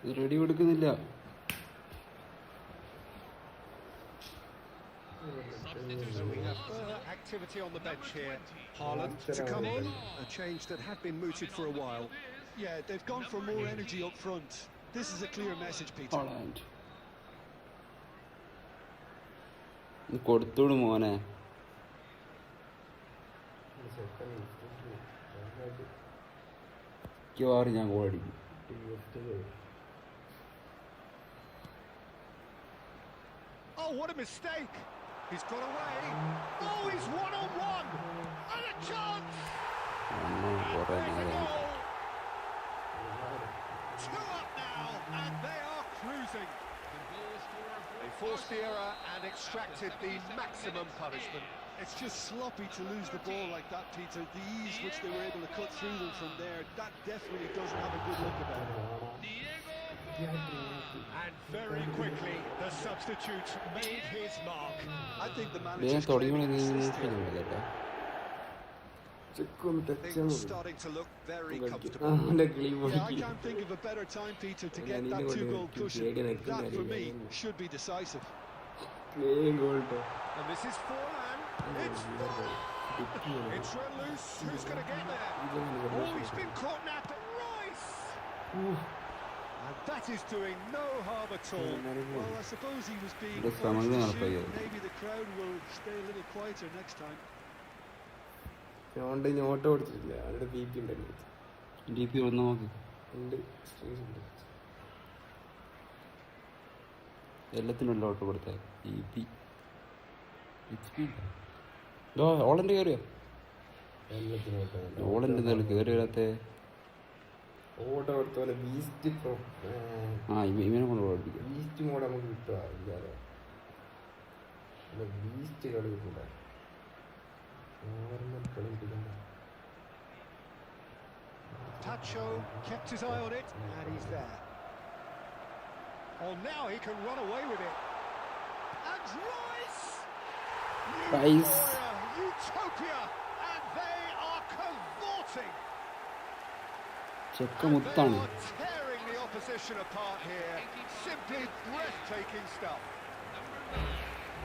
ഇത് ready കൊടുക്കുന്നില്ല. Substitution So we have further activity on the bench here. Haaland to come on. A change that had been mooted for a while. Yeah, they've gone for more energy up front. This is a clear message, Peter. Haaland. കൊടുത്തുവിടും മോനെ. മിക്കവാറും ഞാൻ goal അടിക്കും. Oh, what a mistake! He's got away. Oh, he's one-on-one! And a chance! Two up now, and they are cruising. They forced the error and extracted the maximum punishment. It's just sloppy to lose the ball like that, Peter. The ease which they were able to cut through them from there, that definitely doesn't have a good look about it. And very quickly, the substitute made his mark. I think the manager's claiming assist here. Things starting to look very comfortable. Yeah, I can't think of a better time, Peter, to get that 2-goal cushion. That, for me, should be decisive. And this is Forlan. It's Forlan. It's run loose. Who's going to get there? Oh, he's been caught now. Rice. And that is doing no harm at all. Well, I suppose he was being That's forced to Ramadan shoot. Alpha. Maybe the crowd will stay a little quieter next time. Auto ഓടിച്ചിട്ടില്ല, അവരുടെ B P ഉണ്ടല്ലോ. DP വന്ന് നോക്ക്. എല്ലാത്തിനുള്ള auto കൊടുത്തേ. DP Holland കയറിയോ? Holland എന്തായാലും കയറി വരാത്തെ. ഓട്ടോ കൊടുത്ത പോലെ ബീസ്റ്റ് ഇവനെ കൊണ്ട് ഓടിപ്പിക്കും. ബീസ്റ്റ് മോഡ് നമുക്ക് കിട്ടുക ഇല്ലാതെ. ബീസ്റ്റ് കളി കിട്ടൂല. Tacho kept his eye on it, and he's there. Oh, now he can run away with it. And Rice! Utopia! And they are cavorting! And they are tearing the opposition apart here. Simply breathtaking stuff.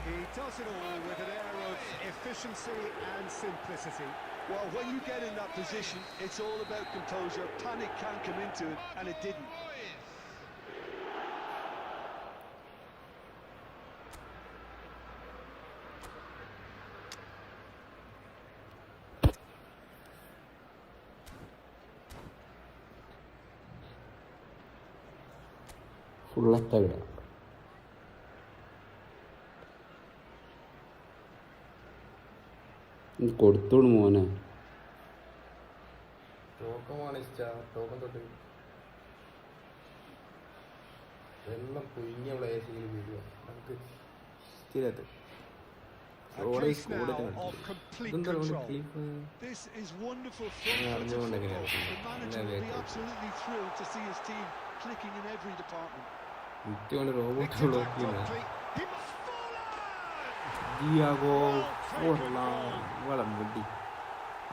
He does it all with an air of efficiency and simplicity. Well, when you get in that position, it's all about composure. Panic can come into it, and it didn't. ഫുള്ളത്തവിട. കൊടുത്തോളൂ മോനെ. ടോക്കമാണ് ഇഷ്ടം. Token തൊട്ട് വെള്ളം പൊഴിഞ്ഞ പ്ലേസിൽ വീഴുക നമുക്ക് സ്ഥിരത്ത്. This is wonderful football. The manager will be absolutely thrilled to see his team clicking in every department. Diego Forlan, what a beauty.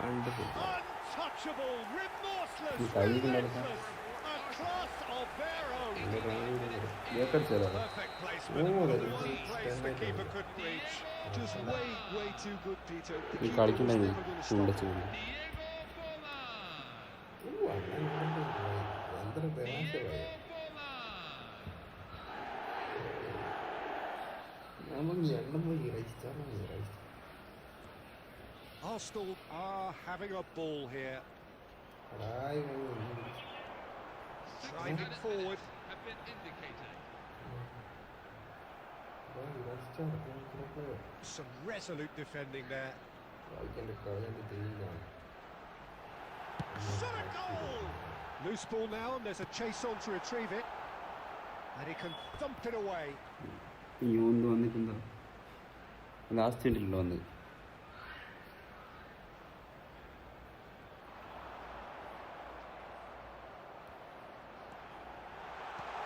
Untouchable, remorseless, relentless, a class of their own. Perfect placement. One place the keeper couldn't reach. Just way too good, Peter. The ഈ keeper was കളിക്കണ്ടായി never going to stop. Arsenal are having a ball here. Sliding forward. Have been indicated. Some resolute defending there. Shot a goal! Loose ball now, and there's a chase on to retrieve it. And he can thump it away. ഇനി ഒന്ന് വന്നിട്ടുണ്ടോ? Last ഉണ്ടല്ലോ വന്ന്.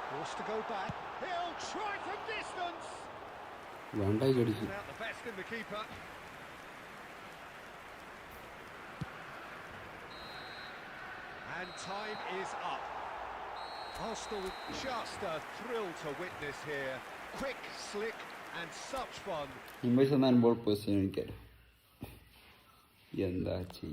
Forced to go back. He'll try from distance. വേണ്ടായി കടിച്ചു. Out the best in the keeper. And time is up. Arsenal just a thrill to witness here. Quick, slick, and such fun. Invoice on ball position. Yandachi.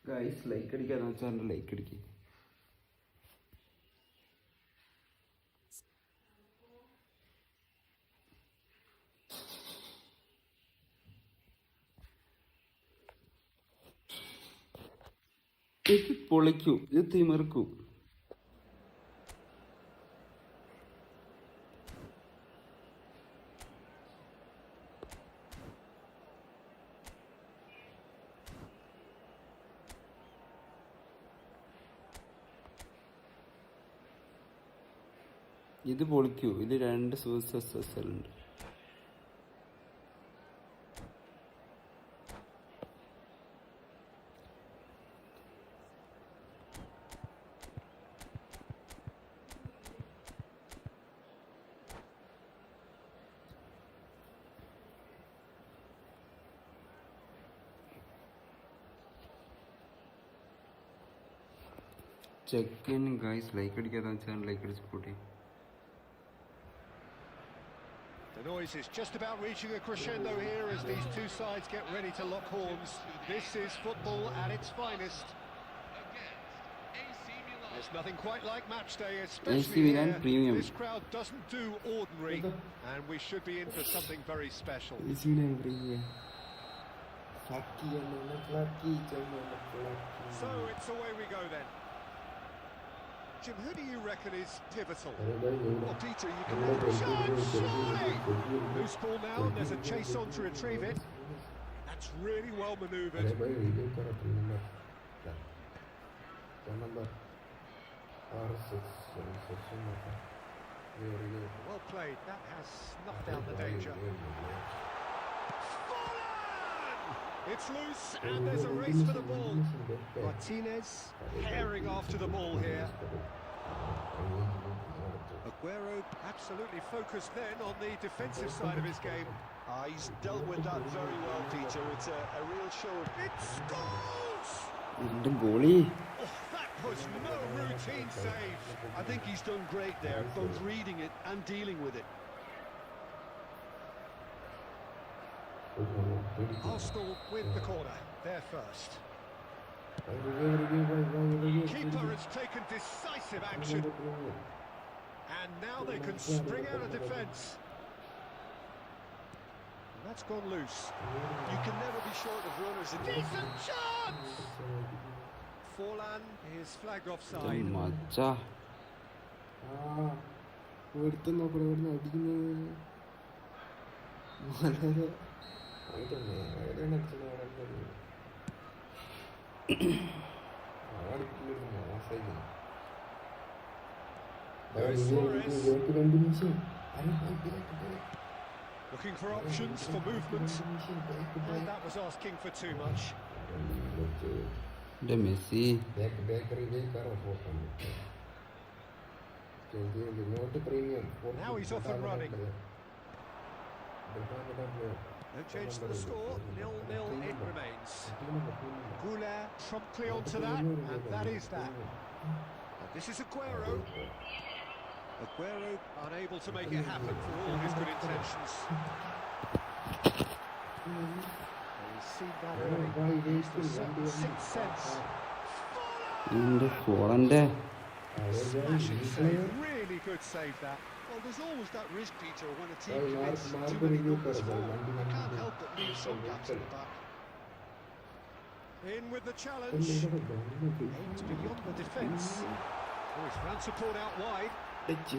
Guys, like അടിക്കാന്ന് വെച്ചാൽ like അടിക്കുക. ഇത് പൊളിക്കൂ, ഇത് തിമിർക്കൂ. ഇത് പൊളിക്കൂ. ഇത് 2 SSL ഉണ്ട്. Check in guys. Like അടിക്കാതെ വെച്ചാൽ like അടിച്ച് കൂട്ടി. The noise is just about reaching a crescendo here as these two sides get ready to lock horns. This is football at its finest. There's nothing quite like match day, especially here. Premium. This crowd doesn't do ordinary, and we should be in for something very special. So it's away we go then. Jim, who do you reckon is pivotal? Well, Peter, you can never... Surely! Loose ball now, and there's a chase on to retrieve it. That's really well manoeuvred. Well played, that has snuffed out the danger. It's loose, and there's a race for the ball. Martinez herring after the ball here. Aguero absolutely focused then on the defensive side of his game. He's dealt with that very well, Peter. It's a real show. It scores! Goalie. Oh, that was no routine save. I think he's done great there, both reading it and dealing with it. Arsenal with the corner, there first. Keeper has taken decisive action. And now they can spring out of defence. That's gone loose. You can never be short of runners in Decent chance! Forlan is flagged offside. മച്ചാ ഒരുത്തൻ നോക്കണം ഇവിടുന്ന് അടിക്കുന്നത്. വളരെ Looking for options for movement. And that was asking for too much. Messi. Now he's off and running. No change to the score, 0-0 it remains. Goulet promptly onto that, and that is that. And this is Aguero. Aguero unable to make it happen for all his good intentions. He's seen that early. He's the sixth sense. Smashing save, really good save that. Well, there's always that risk, Peter, when a team commits too many numbers forward. You can't help but leave some gaps in the back. In with the challenge. Aims beyond the defence. Oh, he's found support out wide. It's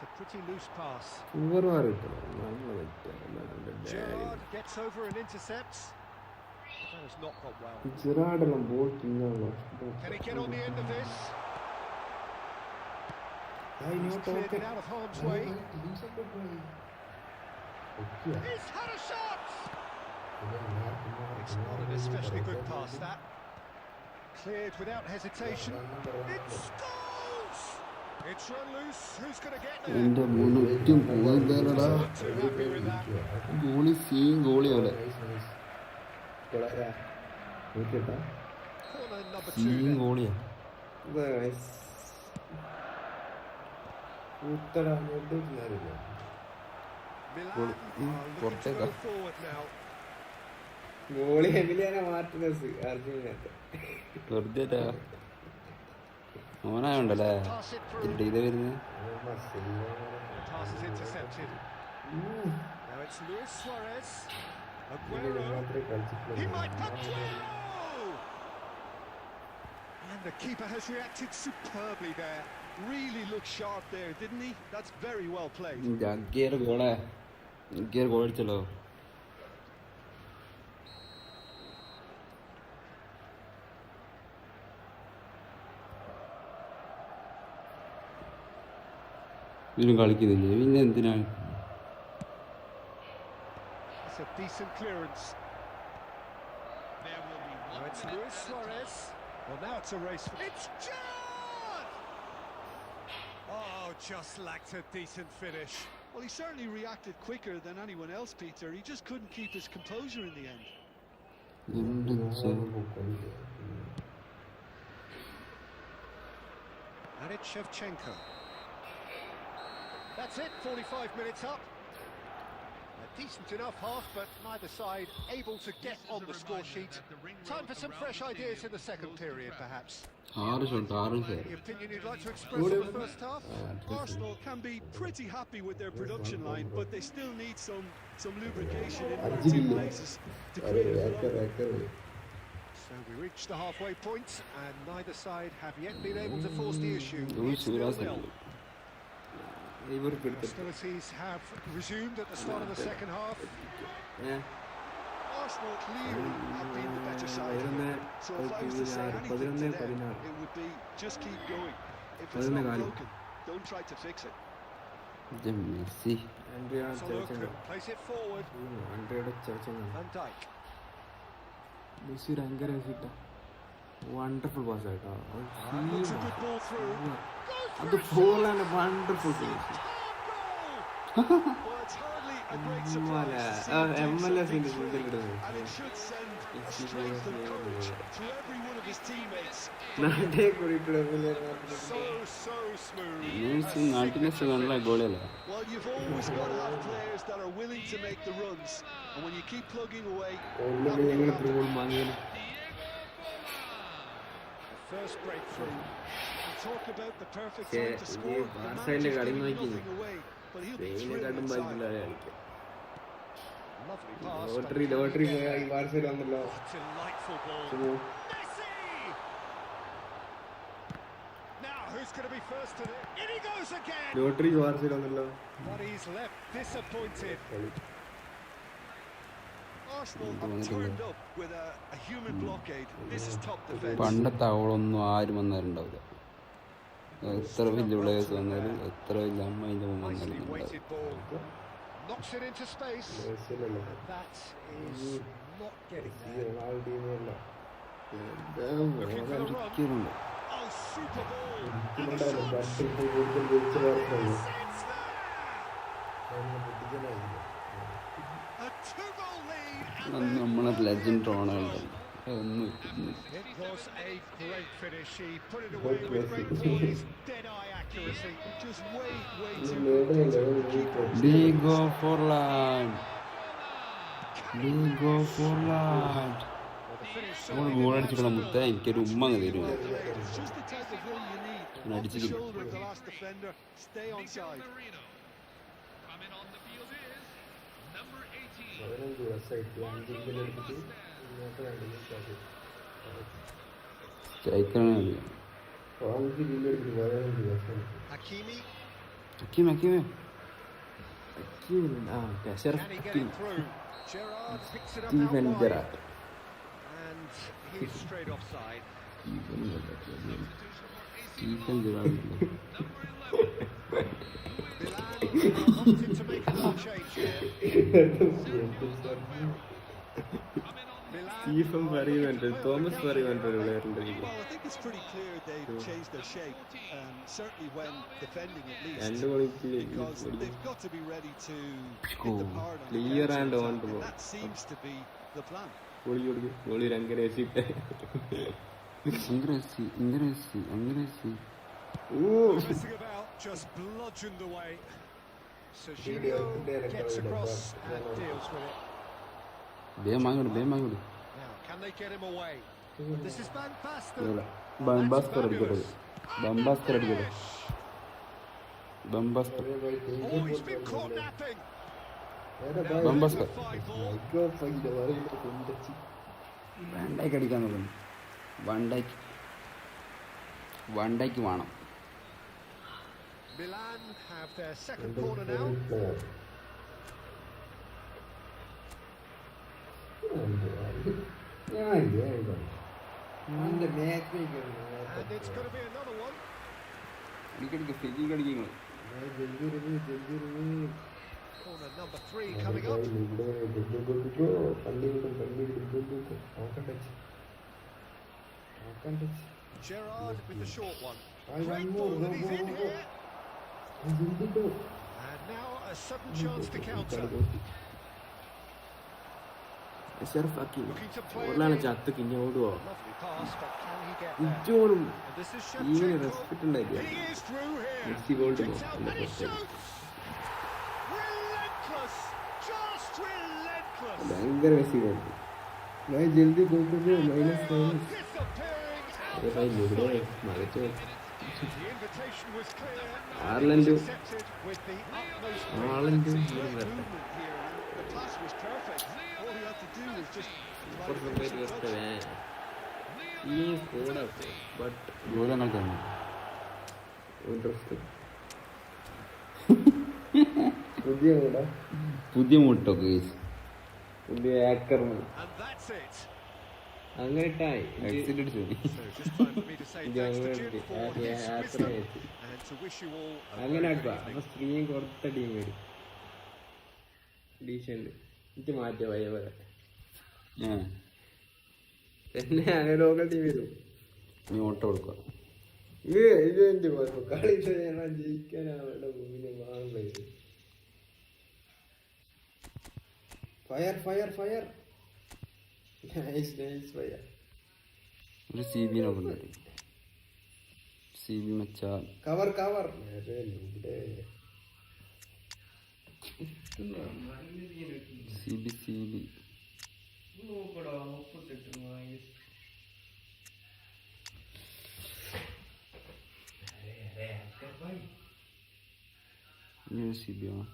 a pretty loose pass. Gerrard gets over and intercepts. That has not gone well. ചെറാടെല്ലാം ball തിന്നാണല്ലോ. Can he get on the end of this? He's cleared it out of harm's way. He's had a shot! It's not an especially good pass, that. Cleared without hesitation. It's goals! It's run loose. Who's going to get there? എൻ്റെ മുന്നൂറ്റും പോകുന്നതാണടാ. Too happy with that. Goalie scene ഗോളിയാണ്. Corner number 2 scene then. ഗോളിയാണ്. Milan Goal. are looking to Portega. go forward now. Goalie Emiliano Martinez അർജന്റീനത്തെ. വെറുതെ ഓനായോണ്ടല്ലേ Pass it through. ഇത് വരുന്നത്. Pass is intercepted. Now it's Luis Suarez. Aguero. He might come through. And the keeper has reacted superbly there. Really looked sharp there, didn't he? That's very well played. ജഗ്ഗിയുടെ ഗോളാ. ജഗ്ഗിയുടെ goal അടിച്ചല്ലോ. ഇവരും കളിക്കുന്നില്ലേ പിന്നെ എന്തിനാണ്? It's a decent clearance. There will be Now 1 it's minute Luis added Suarez. Well, now it's a race. It's Gerrard! Oh, just lacked a decent finish. Well, he certainly reacted quicker than anyone else, Peter. He just couldn't keep his composure in the end. And it's Shevchenko. That's it, 45 minutes up. A decent enough half, but neither side able to get on the score sheet. Time for some fresh ideas in the second period, perhaps. 6 shot 6 Any opinion you'd like to express on the first half? Arsenal can be pretty happy with their production line, but they still need some lubrication in one or two places to create a flow. So we reach the halfway point, and neither side have yet been able to force the issue. It's 0-0. Hostilities have resumed at the start of the second half. Arsenal clearly have been the better side here. So if I was to say anything to them, it would be just keep going. If it's not broken, don't try to fix it. Messi. Soloku plays it forward. Van Dijk. Messi ഭയങ്കര wonderful pass ആയിട്ടോ. Looks a good ball through. അത് ഫോളാണ് wonderful Well, it's hardly a great surprise to see him do something thrilling, and it should send a strength and courage to every one of his teammates. So smooth. നാട്ടിനെസ് നല്ല ഗോളിയല്ല. Well, you've always got to have players that are willing to make the runs, and when you keep plugging away, The first breakthrough. We talk about the perfect time to score. The man just giving nothing away, but he'll be thrilling inside. Lovely pass. Lottery വന്നല്ലോ. Delightful ball. Messi! Now who's going to be first to the... In he goes again! Lottery വന്നല്ലോ. But he's left disappointed. Arsenal have turned up with a human blockade. This is top defense. പണ്ടത്തെ അവളൊന്നും ആരും വന്നാലുണ്ടാവില്ല. എത്ര വലിയ players വന്നാലും എത്ര വലിയ അമ്മയിൻ്റെ മുമ്പ് Nicely വന്നാലും weighted ball. Knocks it into space. That is not getting there. Looking for the run. Oh, super ball. And he shoots. Sits there. A 2-goal lead. And നമ്മളെ ലെജൻഡ് റൊണാൾഡോ ഒന്നും it was a great finish. He put it away with great poise, dead-eye accuracy. Just way too good. We go for land. We go for land. Well, the finish നമ്മൾ certainly goal didn't അടിച്ചിട്ടുള്ള match മുത്ത എനിക്കൊരു ഉമ്മ അങ്ങ് തരുമോ? It's just the type of run you need. Off the shoulder of the last defender. Stay onside. Marino. Coming on the field is number 18. ജയിക്കണം. Hakimi. Hakimi Can he get it through? Gerrard picks it up out Steven wide. Gerrard. he's straight offside. Steven Gerrard Milan opted to make a little change here. Stephen പറയുന്നുണ്ട്, Thomas പറയുന്നുണ്ട് ഇവിടെ. Well, I think it's pretty clear they've changed their shape, certainly when defending at least, രണ്ട് മണിക്ക് because they've got to be ready to hit Oh, them hard on the clear and counter-attack, on the and ball. that seems to be the plan. Goalie രംഗനെ വെച്ചിട്ട് അങ്ങനെ Messing about, just bludgeoned away. Serginho gets across and deals with it. വേഗം Vangode Now, can they get him away? This is Van Basten. ബംബാസ്കർ അടിക്കട്ടെ ബംബാസ്കർ Oh, he's been caught napping. ബംബാസ്കർ Fine ball. വണ്ടൈക്ക് അടിക്കാൻ നോക്കുന്നു. വണ്ടൈക്ക് വേണം. Milan have their second corner now. And it's going to be another one. അടിക്കടിക്ക് ഫിജി കടിക്കുന്നു. Corner number 3 coming up. Gerrard with the short one. Great ball, and he's in here. And now a sudden chance to counter. Looking to play it in. ചത്ത് കിഞ്ഞ ഓടുവോ Lovely pass, but can he get there? ഇജോളും And this is ഇങ്ങനെ Shevchenko. Respect ഉണ്ടായില്ല. He is through here. Messi gold Kicks out and he shoots. Relentless. Just relentless. ഭയങ്കര Messi gold. ഞാൻ ജൽദി gold minus Disappearing out. മകച്ചു. The invitation was clear. Ireland. Accepted with the utmost Ireland. Movement here, and the pass was perfect. All he had to do was just ഈ squad but ഗോളങ്ങനെ തന്നെ. Interest പുതിയ കൂടെ പുതിയ മുട്ടോ case പുതിയ ആക്കർ And that's it. അങ്ങനെ ഇട്ടായി exit അടിച്ചു. So just time for me to say thanks to Jim for his wisdom and to wish you all a അങ്ങനെ very ആക്കുക. good അപ്പൊ evening. സ്ക്രീൻ കൊടുത്ത ടീം വരും ഡീഷന്റ് എനിക്ക് മാറ്റിയ പയ്യ പോലെ എന്നെ അങ്ങനെ ലോക്കൽ ടീം വരും. നീ ഓട്ടോ കൊടുക്കുക. ഇത് എന്റെ കുഴപ്പം. കളി ജയിക്കാൻ അവരുടെ മുമ്പിൽ വാങ്ങുന്നത്. Fire fire fire nice nice fire. ഒരു സി ബി നോക്കുന്നുണ്ട്. സി ബി മച്ചാ കവർ കവർ ഇവിടെ സി ബി സി ബി ആണ്.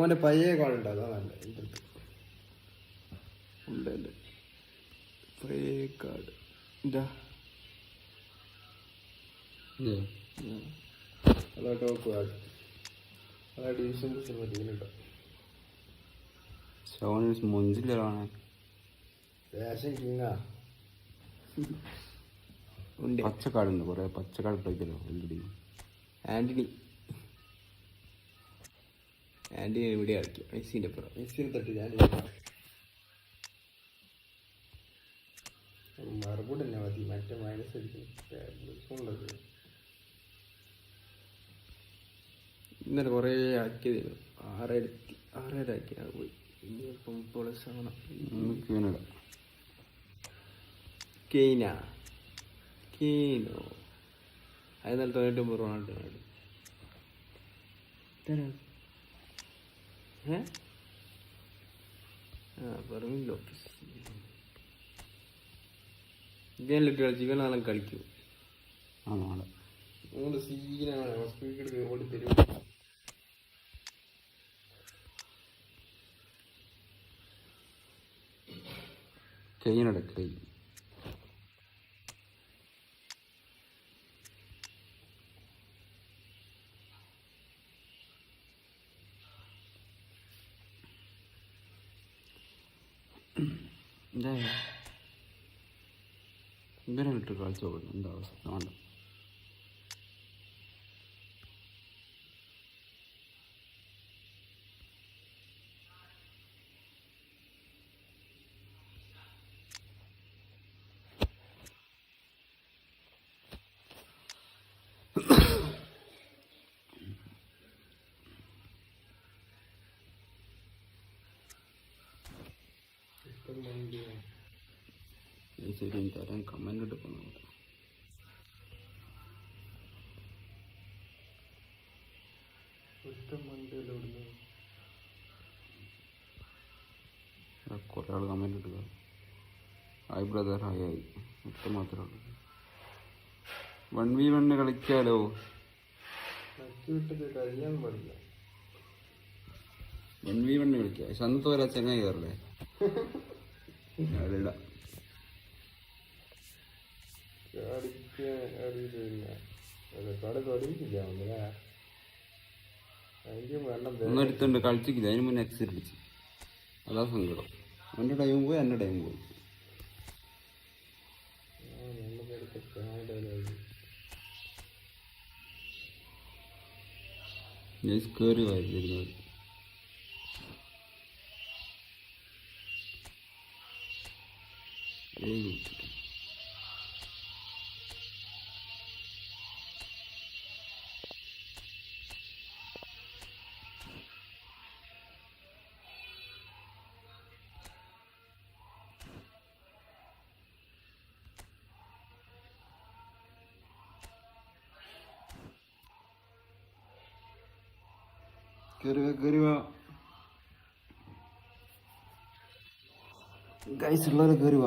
ഓന്റെ പയ്യ കാളുണ്ട്. അതാ നല്ല ഉണ്ട് പയ്യ കാർഡ് ഇതാ അതാ ടോപ്പ് കാർഡ്. അതാ ഡിവിഷൻ മതിയുണ്ടോ മൊഞ്ചിലാണ്. ഫാഷൻ കിങ്ങാ ഉണ്ട്. പച്ചക്കാടുണ്ട് കുറെ പച്ചക്കാട് ഇട്ടല്ലോ ഓൾറെഡി. ആന്റണി ഇവിടെ കളിക്കും മെസ്സിന്റെ അപ്പുറം. മെസ്സിനെ തട്ടി ഞാൻ മറുപടി തന്നെ മതി. മറ്റേ മൈനസ് അടിക്കുന്നത് ഇന്നലെ കുറേ ആക്കിയതായിരുന്നു. 6,000 ആക്കി അത് പോയി. ഇനിയിപ്പം പ്ലസ് ആവണം. കെയ്നോ അത് നല്ല 99 റൊണാൾഡോ. പറഞ്ഞില്ലോ ഇതേലിട്ട് കളിച്ചിക്കാൻ നാളെ കളിക്കും. ആ നാളെ നിങ്ങൾ സീനാണ് ഹോസ്പിറ്റലിൽ ഓടി തരും. കൈയിനടക്കൈ എന്താ ഇവരായിട്ട് കളിച്ചു നോക്കുന്നു. എന്താ അവസ്ഥ വേണ്ട ശരി തരാൻ കമൻ്റ് എടുക്കുന്നു. കുറേ ആൾ കമൻ്റ് എടുക്കുക. ഹായ് ബ്രദർ ഹായ് ആയി ഒറ്റ മാത്രമേ ഉള്ളൂ. 1v1 കളിക്കാലോ. കഴിയാൻ പാടില്ല. 1v1 കളിക്കാം. സന്തോര ചങ്ങായി കയറല്ലേ അതില്ല. ഒന്നെടുത്തുണ്ട് കളിച്ചിക്കില്ല. അതിന് മുന്നേ എക്സിറ്റ് അടിച്ച്. അതാ സങ്കടം. എൻ്റെ ടൈം പോയി, എൻ്റെ ടൈം പോയി. കയറി വായിരുന്നത്. കയറുക ഗൈസ് ഉള്ളവരെ കയറുക.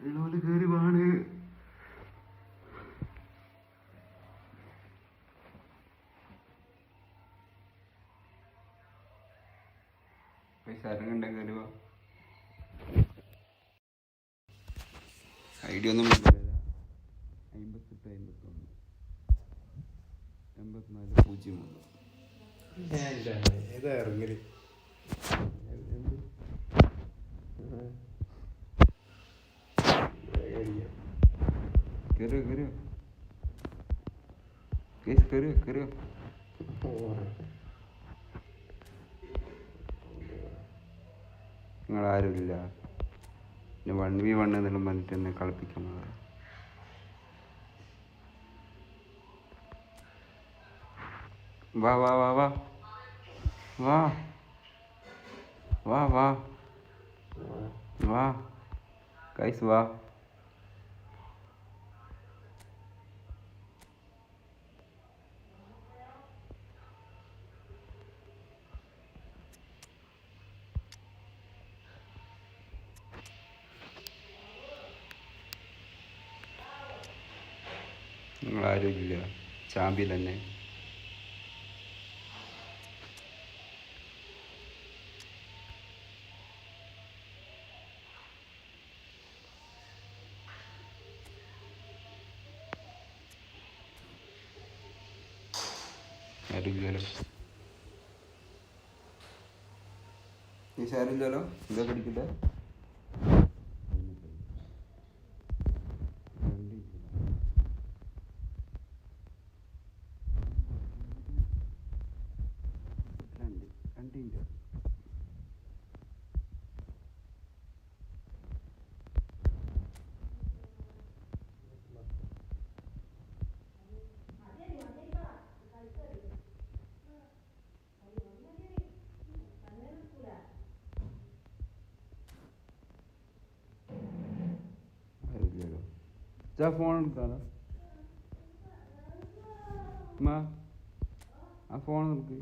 ഉള്ളവര് കയറുവാണ്. പൈസ ഇറങ്ങണ്ട കയറുക. ഐഡിയ ഒന്നും 58 51 84 03. ഏതാ ഇറങ്ങല്? കയറുക നിങ്ങളാരുമില്ല. 1v1 എന്നെല്ലാം പറഞ്ഞിട്ട് എന്നെ കളിപ്പിക്കുന്നത്. വാ വാ വാ വാ വാ വാ വാ വാ ഗൈസ് വാ. നിങ്ങളാരും ഇല്ല. ചാമ്പ്യൻ തന്നെ. ആരുമില്ലല്ലോ. ഈ സാരില്ലല്ലോ. ഇതാ പിടിക്കില്ല. കണ്ടില്ല. ഫോൺ എടുക്കാലോ ആ ഫോൺ നമുക്ക്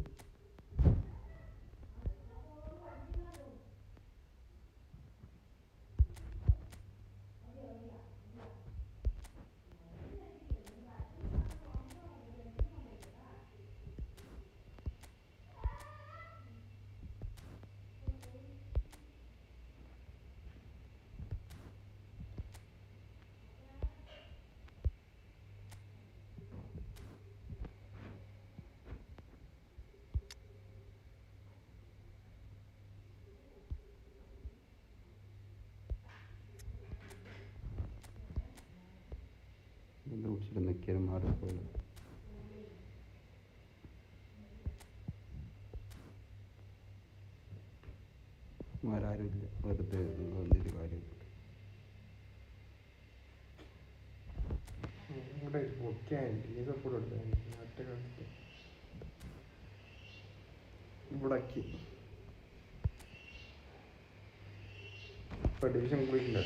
കുടിച്ചിട്ട് നിൽക്കാനും മാറിപ്പോയി ആരുമില്ല വെറുതെ വന്നിട്ട് കാര്യം ഇവിടേക്ക് ഇപ്പൊ ഡിവിഷൻ കൂടിയിട്ടില്ല.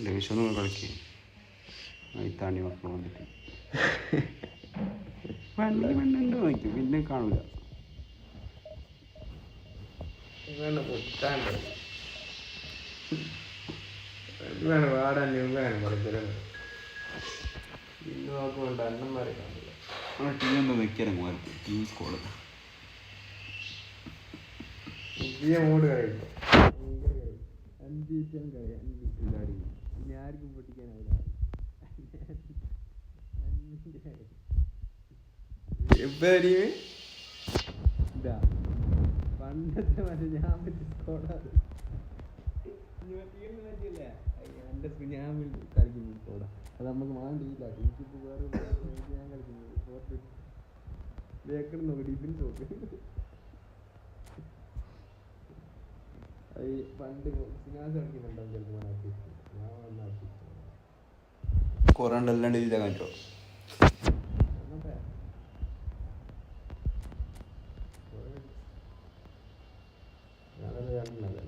ഡിവിഷനൊക്കെ കളിക്ക് താണ്ടി മക്കൾ വന്നിട്ട് മണ്ണുണ്ട് നോക്കി പിന്നെ കാണില്ല. വാടാൻ വേണം പഠിക്കലാണ്. ഇന്ന് നോക്കുന്നുണ്ട് അണ്ണന്മാരെ കാണില്ല. ടീം എന്താ നിൽക്കാനും മാറി ടീം സ്കോഡ് പുതിയ മൂഡ് കളിക്കും. പിന്നെ ആർക്കും പൊട്ടിക്കാനാവില്ല. ഇതാ പണ്ടത്തെ മറ്റേ ഞാൻ പറ്റി സ്കോഡാണ് ഞാൻ കളിക്കുന്നു സ്കോഡാ. അത് നമുക്ക് മാണ്ടിയില്ല. എനിക്കിപ്പോൾ വേറെ ഞാൻ കളിക്കുന്നത് ഫോർട്ട് ബേക്കർ നോക്കി ഡിഫൻസ് നോക്ക്. പണ്ട് സിനാസ് കളിക്കുന്നുണ്ടാവും ചിലപ്പോൾ ഞാൻ വന്ന കുറേ ഉണ്ടല്ലാണ്ട് ഇല്ല കാണിച്ചോ.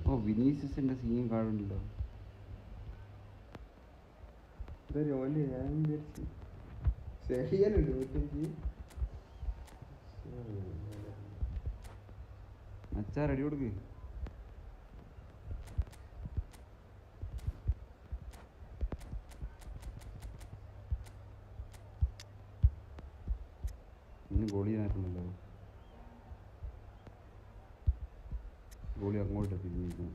ഓ വിനീഷ്യസിന്റെ സീൻ കാണുന്നുണ്ടല്ലോ. ഞാൻ വിചാരിച്ചു ശരിയാനുണ്ട് 105. അച്ഛാ റെഡി കൊടുക്ക്. ഇന്ന് ഗോളി നാട്ടുണ്ടല്ലോ. ഗോളി അങ്ങോട്ട് തിരിഞ്ഞിരിക്കുന്നു.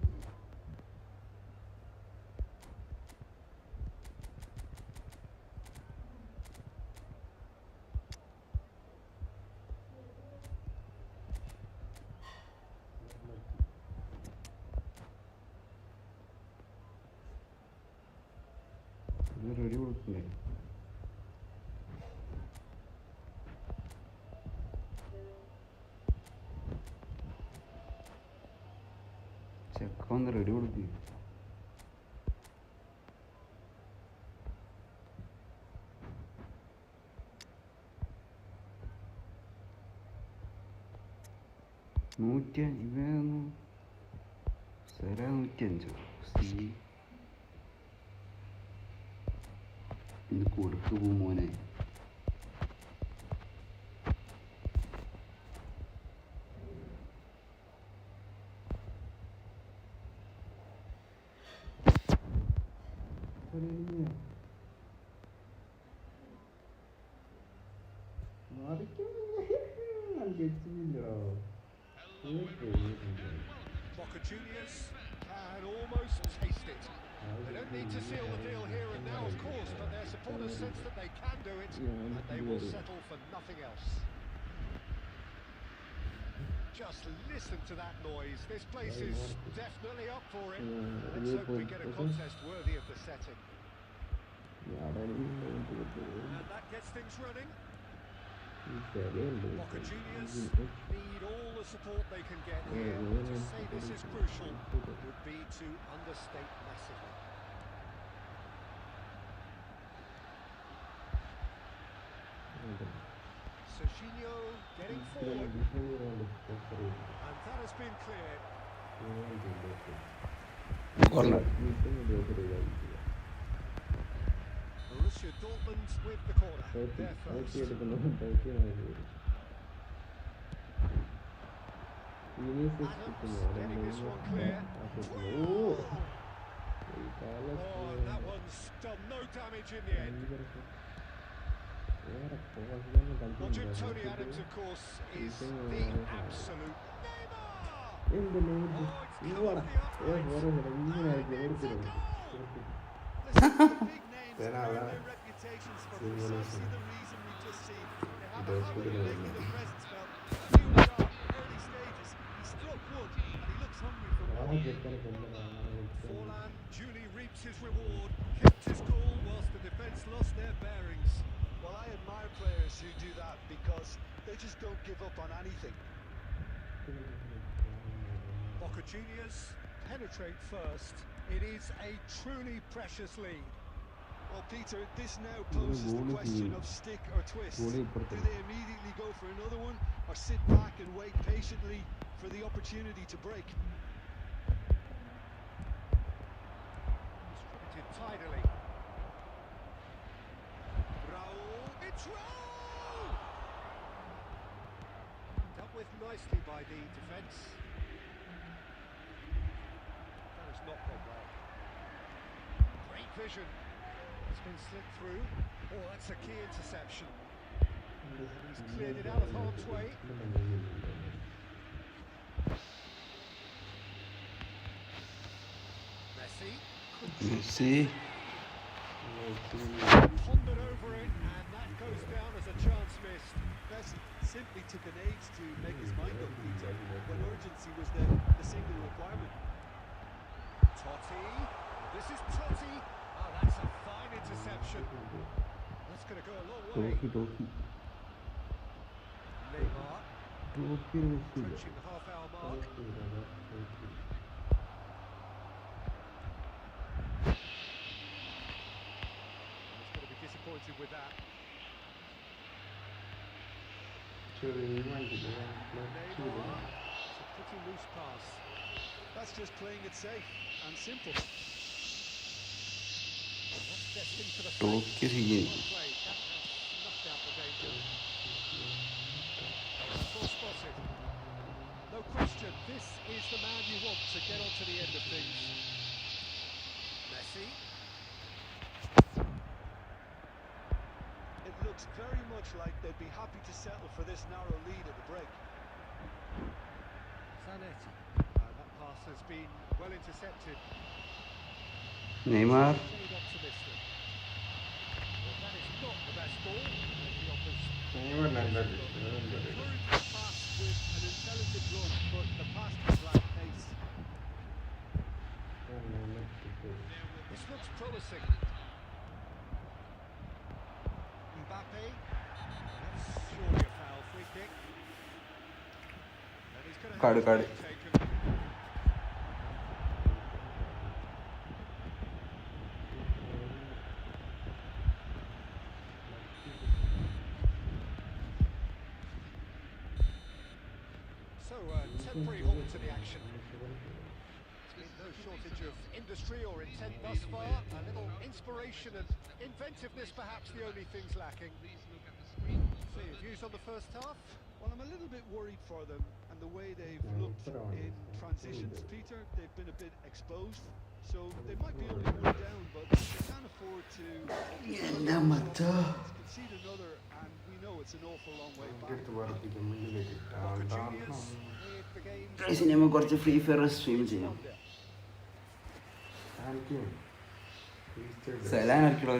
റെഡി കൊടുക്കണ്ടേ? ചെക്ക ഒന്ന് റെഡി കൊടുക്ക്. ഇവയൊന്ന് 105 ഇന്ന് കൊടുക്ക് പോ മോനെ. Boca Juniors can almost taste it. They don't need to seal the deal here and now, of course, but their supporters sense that they can do it, and they will settle for nothing else. Just listen to that noise. This place is definitely up for it. Let's hope we get a contest worthy of the setting. And that gets things running. Boca Juniors need all the support they can get here. To say this is crucial would be to understate massively. Serginho getting forward, and that has been cleared. Corner. Borussia Dortmund with the corner. Their first. Getting this one clear. Oh, and that one's done no damage in the end. Watching Tony Adams, of course, is the absolute Neymar. Oh, it's come off the uprights. It's a goal. Listen, the big names earn their reputations for precisely the reason we've just seen. They have a habit of making their presence felt. Here we are, early stages. He struck one, and he looks hungry for more. Forlan duly reaps his reward, kept his cool whilst the defence lost their bearings. Well, I admire players who do that because they just don't give up on anything. Boca Juniors penetrate first. It is a truly precious lead. Well, Peter, this now poses the question of stick or twist. Do they immediately go for another one, or sit back and wait patiently for the opportunity to break? Distributed tidily. Raul, it's Raul! Dealt with nicely by the defence. That has not gone well. Great vision. It's been slipped through. Oh, that's a key interception. He's cleared it out of harm's way. Messi. Pondered over it, and that goes down as a chance missed. Messi simply took an age to make his mind up, Peter, when urgency was the single requirement. Totti. This is Totti. Oh, that's a fine interception. That's going to go a long way. Neymar. Approaching the half-hour mark. He's going to be disappointed with that. Neymar. It's a pretty loose pass. That's just playing it safe and simple. That's destined for the Totti. play. That has snuffed out the danger. Well spotted. No question, this is the man you want to get onto the end of things. Messi. It looks very much like they'd be happy to settle for this narrow lead at the break. Zanetti. That pass has been well intercepted. Neymar. Stayed optimistic. Well, that is not the best ball. He offers encouraged the pass with an intelligent run, but the pass was lacked pace. This looks promising. Mbappe. That's surely a foul. Free kick. And he's going to have Card. his time taken. So, temporary halt to the action. There's been no shortage of industry or intent thus far. A little inspiration and inventiveness, perhaps the only things lacking. So, your views on the first half? Well, I'm a little bit worried for them and the way they've looked in transitions, Peter. They've been a bit exposed, so they might be only one down, but they can't afford to concede another, and we know it's an awful long way back. Boca Juniors with the game's guys നമ്മൾ കുറച്ച് free fire stream ചെയ്യാം. സലാൻ ആർക്കിടോ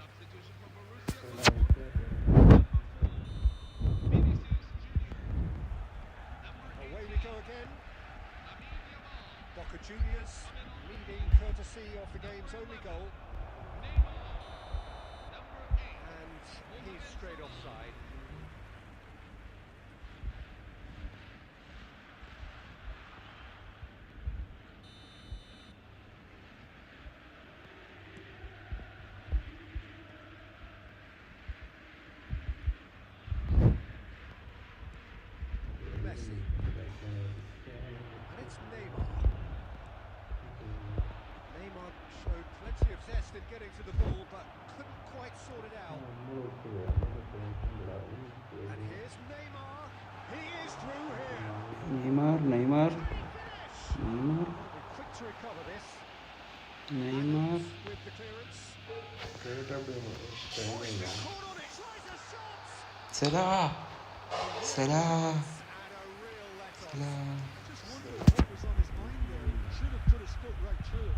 Substitution for Borussia. away we go again. Boca Juniors leading courtesy of the game's only goal. And he's straight offside. Messi. And it's Neymar. best in getting to the ball, but couldn't quite sort it out. And here's Neymar. He is through here. Neymar. Quick to recover this. Neymar. With the clearance. Straight up Caught on it. Tries a shot. Salah. And a real let-off. Just wondering what was on his mind there. He should have put his foot right through it.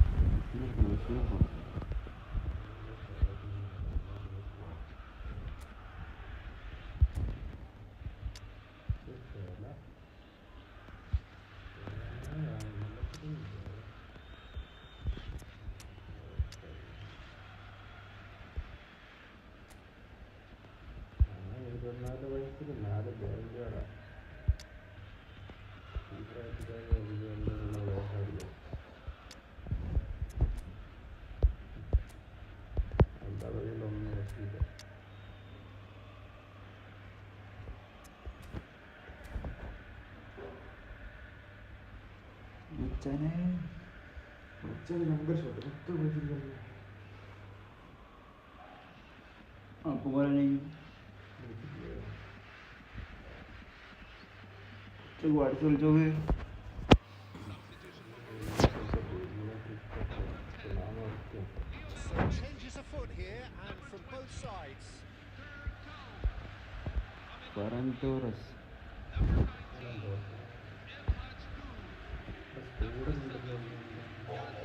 Number shot So changes afoot here, and from both sides.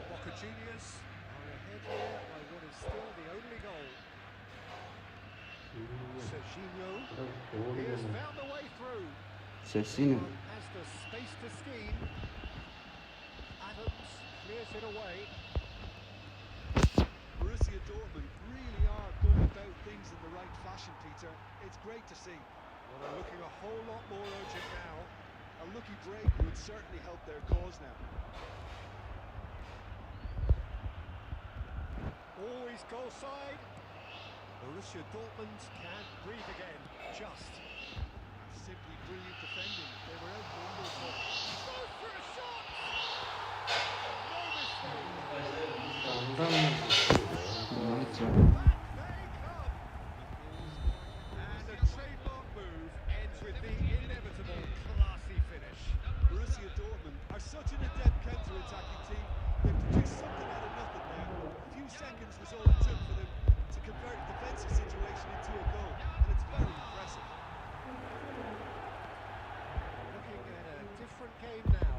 Boca Juniors are ahead here by what is still the only goal. Serginho, he has found the way through. Has the space to scheme. Adams clears it away. Borussia Dortmund really are going about things in the right fashion, Peter. It's great to see. Well, they're looking a whole lot more urgent now. A lucky break would certainly help their cause now. Always goal side. Borussia Dortmund can't breathe again. Just. Simply brilliant defending. They were outnumbered, but Goes for a shot! No mistake. Back Back they come. And a trademark move ends with the inevitable classy finish. Borussia Dortmund are such an adept counter-attacking team. They've produced something out of nothing now. A few seconds was all it took for them to convert a defensive situation into a goal, and it's very impressive. Looking at a different game now.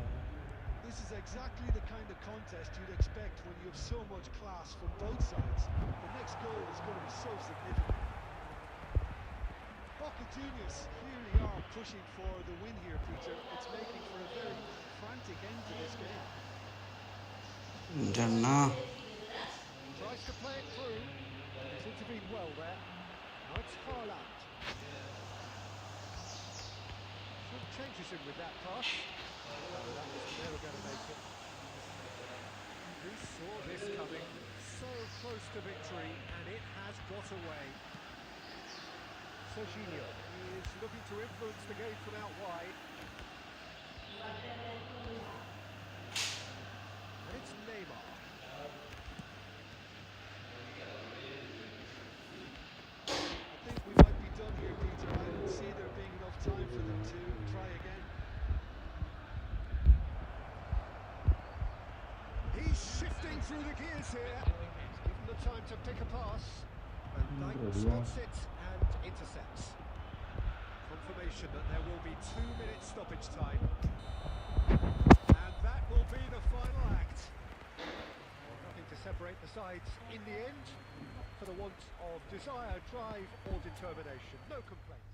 This is exactly the kind of contest you'd expect when you have so much class from both sides. The next goal is going to be so significant. Boca Juniors clearly are pushing for the win here, Peter. It's making for a very frantic end to this game. Tries to play it through. He's intervened well there. Now it's Haaland. Some changes him with that pass. Oh, that was never going to make it. Who saw this coming? So close to victory, and it has got away. Serginho is looking to influence the game from out wide. And it's Neymar. I think we might be done here, Peter. I don't see there being enough time for them to try again. He's shifting through the gears here. Given the time to pick a pass. And Dyke spots it and intercepts. Confirmation that there will be 2 minutes stoppage time. And that will be the final act. Nothing to separate the sides in the end. For the want of desire, drive or determination. No complaints.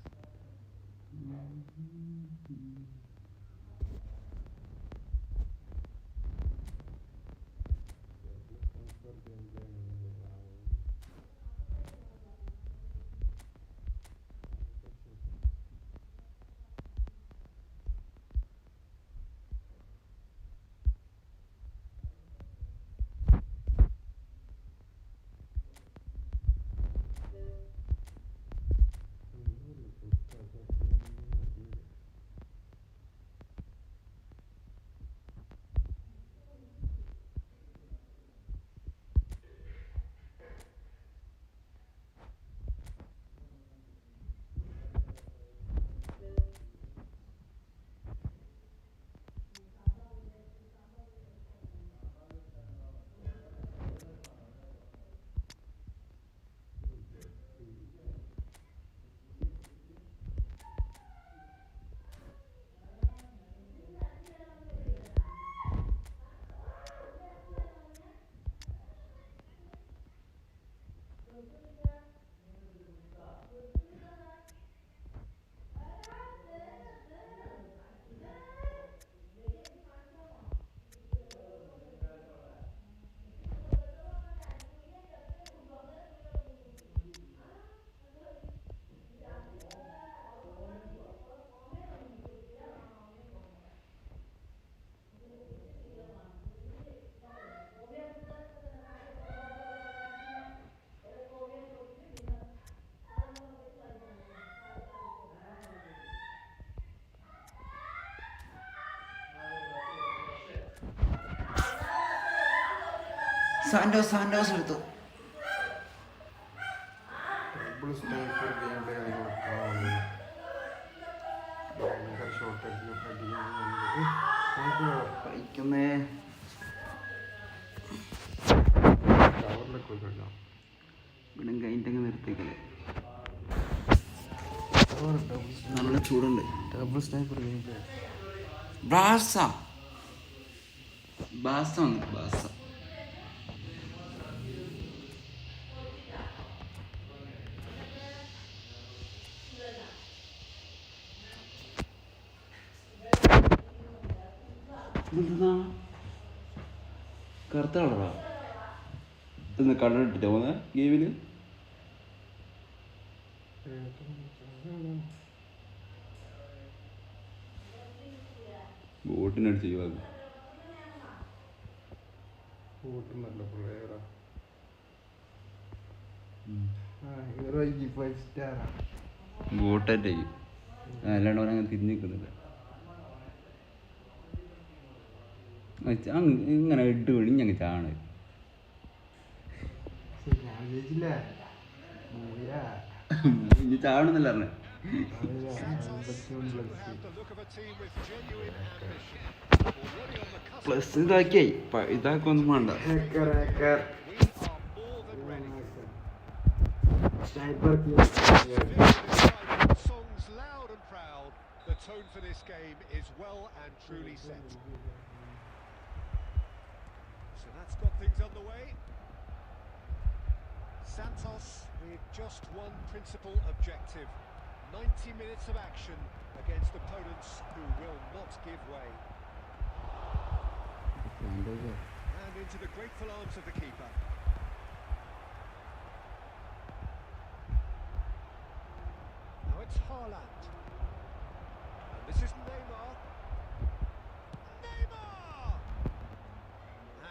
Santos എടുത്തു. Double sniper game play കളിക്കണം. ഭയങ്കര shot കളിക്കുന്നേ. കവറിലൊക്കെ കളിക്കാം. ഇവിടെ കഴിഞ്ഞിട്ടങ്ങ് നിർത്തിക്കല്ലേ. നല്ല ചൂടുണ്ട്. Double sniper game play. ബാസ വന്നു. കറുത്ത കളറാ ഇന്ന് കണ്ടിട്ടില്ല പോന്നെ ഗെയിമില്. ബോട്ടിനടിച്ച് ചെയ്യുവാ. നല്ല പ്ലെയറാ. ഹീറോയ്ക്ക് 5 സ്റ്റാർ. ബോട്ടായിട്ട് ചെയ്യും. അല്ലാണ്ട് അവനങ്ങനെ തിരിഞ്ഞ് നിൽക്കുന്നില്ല. ഇങ്ങനെ ഇട്ട് വിഴിഞ്ഞങ്ങ് ചാണ്. ഇനി ചാവണമെന്നല്ല പറഞ്ഞേ. പ്ലസ് ഇതാക്കിയായി ഇതാക്കൊന്നും വേണ്ട. Songs loud and proud. The tone for this game is well and truly set. So that's got things underway. Santos with just one principal objective. 90 minutes of action against opponents who will not give way. And into the grateful arms of the keeper. Now it's Haaland. And this is Neymar.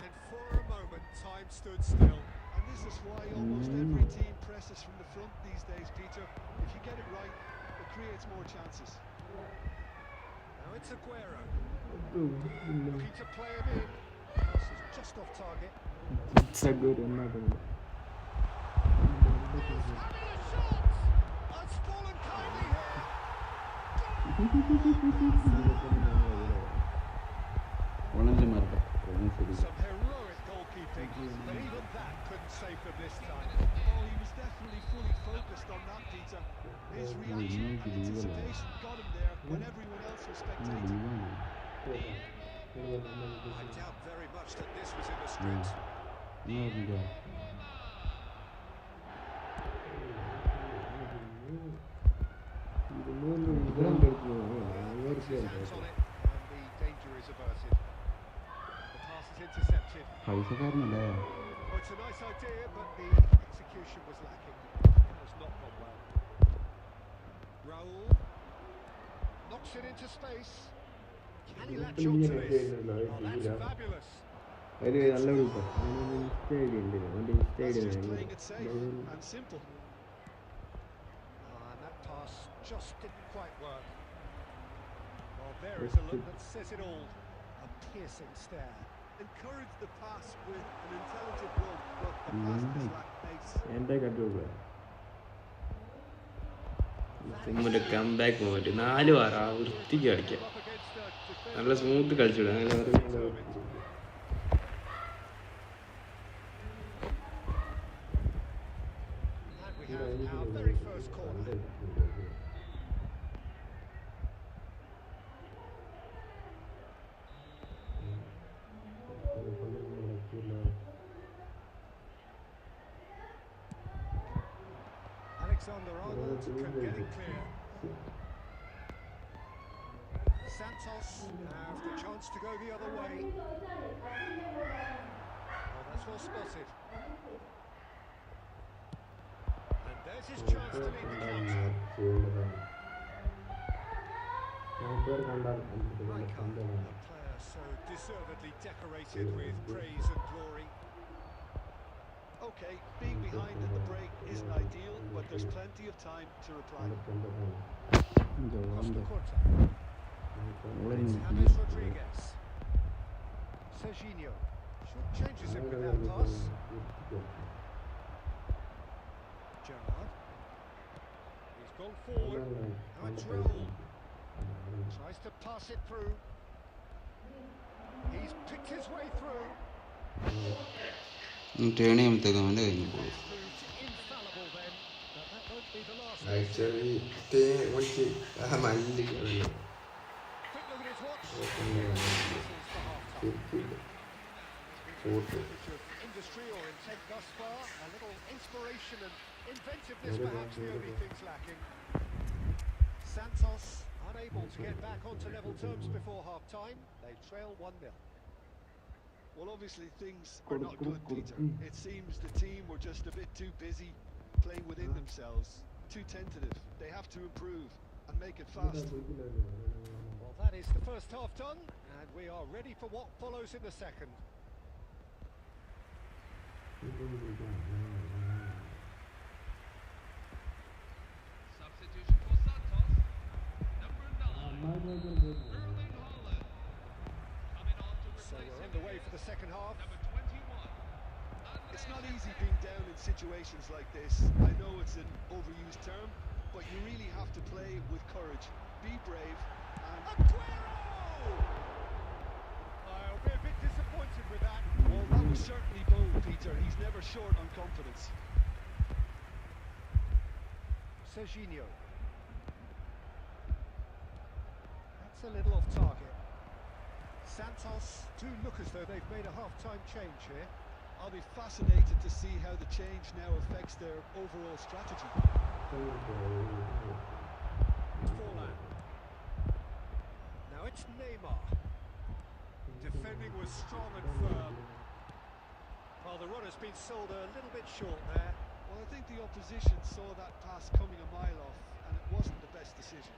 And for a moment, time stood still. And this is why almost every team presses from the front these days, Peter. If you get it right, it creates more chances. Now it's Aguero. Looking to play him in. Pass is just off target. It's a good one. Fabulous shot! It's fallen kindly here. Some heroic goalkeeping, but even that couldn't save them this time. Oh, he was definitely fully focused on that, Peter. His reaction and anticipation got him there when everyone else was spectating. I doubt very much that this was in the script. His hands on it, and the danger is averted. The pass is intercepted. Oh, it's a nice idea, but the execution was lacking. It has not gone well. Raul knocks it into space. Can he latch on to this? Oh, that's fabulous. നല്ല That's just playing it safe and simple. And that pass just didn't quite work. Well, there is a look that says it all. A piercing stare. Encourage the pass with an intelligent run, but the pass just lacked pace. എൻ്റെ കണ്ടുപോകുക comeback പോയിട്ട് 4 വാറ വൃത്തിക്ക് കളിക്കാം. നല്ല smooth കളിച്ചിടാം. And we have our very first corner. Alexander-Arnold can get it clear. Santos have the chance to go the other way. Oh, that's well spotted. And there's his chance to lead the counter. Rijkaard, a player so deservedly decorated with praise and glory. Okay, being behind at the break isn't ideal, but there's plenty of time to reply. Costa Curta. It's James Rodriguez. Serginho. Short changes it with that pass. Gerrard. He's gone forward. Now it's Raul. Tries to pass it through. He's picked his way through. Turn ചെയ്യുമ്പോഴത്തേക്കും അവൻ്റെ കഴിഞ്ഞു പോകും. It's proved infallible then, but that won't be the last. Actually നല്ല Quick look at his watch. Whistles for half-time. Industry or intent thus far, a little inspiration and inventiveness perhaps the only things lacking. Santos unable to get back onto level terms before half-time. They trail 1-0. Well, obviously things are not good, Peter. It seems the team were just a bit too busy playing within themselves, too tentative. They have to improve and make it fast. Well, that is the first half done, and we are ready for what follows in the second. Substitution for Santos. Number 9, Erling Haaland. Coming on to So replace we're him underway is for the second half. number 21. It's not easy being down in situations like this. I know it's an overused term, but you really have to play with courage. Be brave and... Aguero! I'll be a bit disappointed with that. Well, that was certainly bold, Peter. He's never short on confidence. Serginho. That's a little off target. Santos do look as though they've made a half-time change here. I'll be fascinated to see how the change now affects their overall strategy. Forlan. Now it's Neymar. Defending was strong and firm. Well, the run has been sold a little bit short there. Well, I think the opposition saw that pass coming a mile off, and it wasn't the best decision.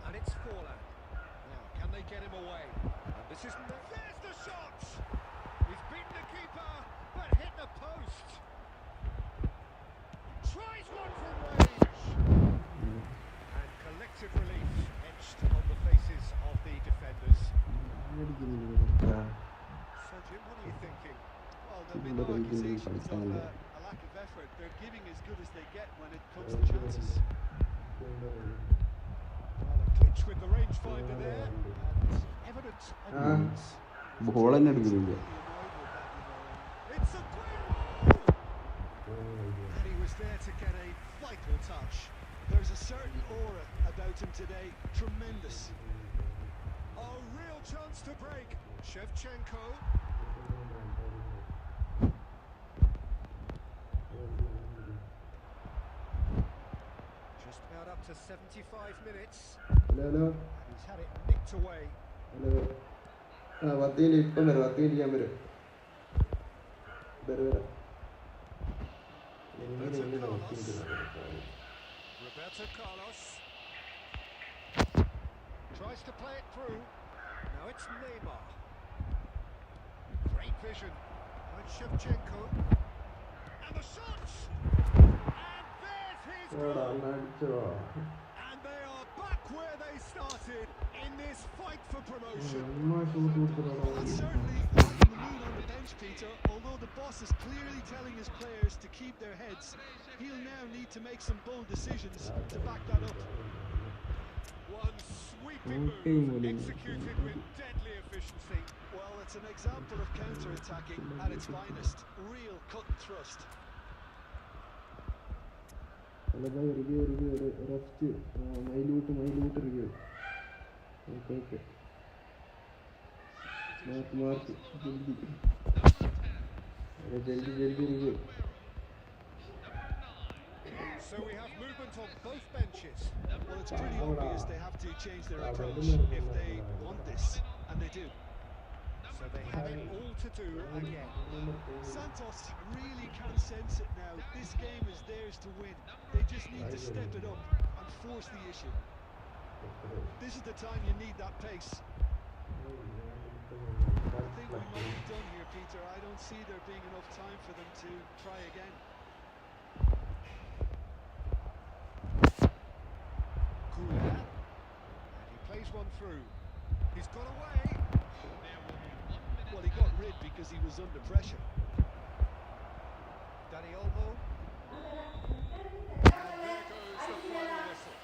And it's Forlan. Now, can they get him away? And this isn't... There's the shot! He's beaten the keeper, but hit the post. Tries one from range. And collective relief etched on the faces of the defenders. So, Jim, what are you thinking? Well, there'll be no accusations of a lack of effort. They're giving as good as they get when it comes to chances. Well, a glitch with the rangefinder there, and evident annoyance. Ball തന്നെ എടുക്കുന്നില്ല. It's Aguero! And he was there to get a vital touch. There's a certain aura about him today. Tremendous. A real chance to break. Shevchenko. Just about up to 75 minutes. Hello And he's had it nicked away. Hello ആ 10 minute ഇപ്പം വരും 10 minute ഞാൻ വരും വരാം Roberto Carlos tries to play it through. Now it's Neymar. Great vision. Now it's Shevchenko. And the shot! And there's his goal! And they are back where they started in this fight for promotion. Well, that's certainly lighting the mood on the bench, Peter. Although the boss is clearly telling his players to keep their heads, he'll now need to make some bold decisions to back that up. One sweeping move executed with deadly efficiency. Well, it's an example of counter-attacking at its finest. Real cut and thrust. അല്ല review rest മൈലൂട്ട് review okay okay mark ജൽദി review. So we have movement on both benches. Well, it's pretty obvious they have to change their approach if they want this, and they do. So they have it all to do again. Santos really can sense it now. This game is theirs to win. They just need to step it up and force the issue. This is the time you need that pace. I think we might be done here, Peter. I don't see there being enough time for them to try again. Kula. plays one through. He's got away. Well, he got rid because he was under pressure. Danny Olmo. And there goes the final whistle.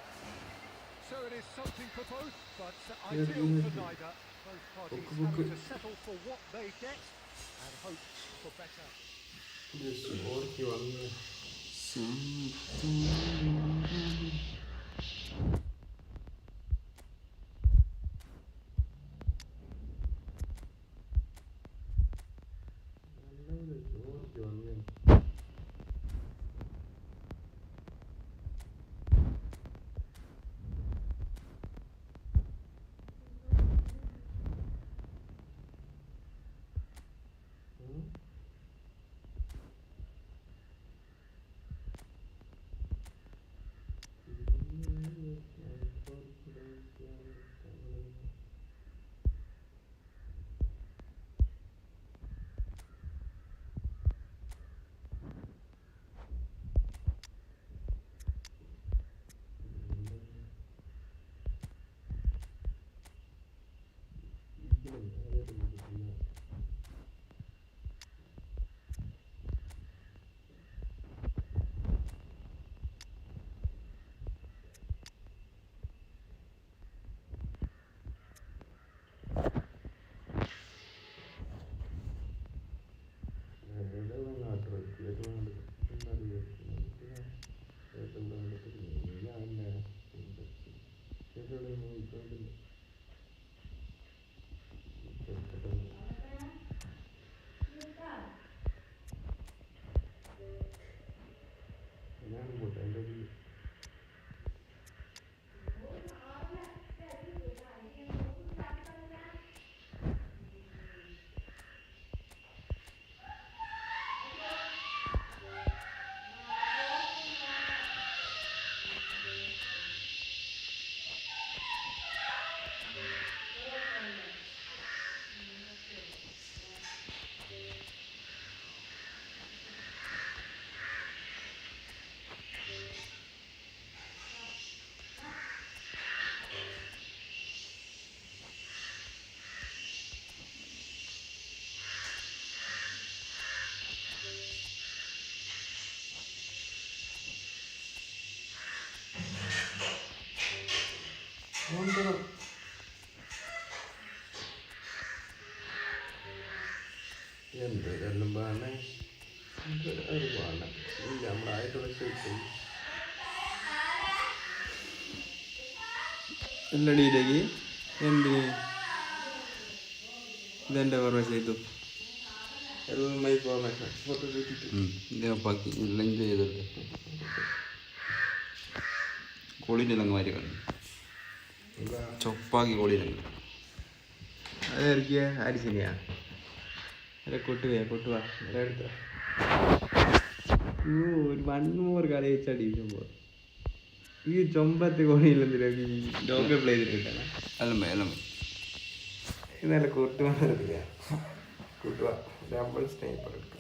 So it is something for both, but ideal for neither. Both parties having to settle for what they get and hope for better. ഓർക്കി വന്ന് ഓർക്കി വന്ന് എന്ത് എല്ലാം വേണേ ഒരു വേണം ഇല്ല നമ്മളായിട്ടുള്ള ശേഷം എല്ലടിയിലേക്ക് എന്തിന് ഇതെൻ്റെ ഓർമ്മ ചെയ്തു എല്ലാം ഫോർമേഷൻ ഫോട്ടോ കിട്ടിയിട്ട് ബാക്കി എല്ലാം എൻജോയ് ചെയ്തത് കോളിനെല്ലാം മാറി കണ്ടു ചൊപ്പാക്കി കോളിനെല്ലാം അതിറക്കിയ അരിശനിയാ അല്ല കൊട്ടുവാ എടുത്ത ഒരു 1 more കളി വെച്ചടിക്കുമ്പോൾ ഈ ചൊമ്പത്തെ കോണിയിൽ എന്തിനാക്കി ലോക്കൽ പ്ലേ ചെയ്തിട്ടാണ് എല്ലാം നല്ല കൊട്ടുവാ ഡബിൾ സ്നൈപ്പർ എടുക്കാം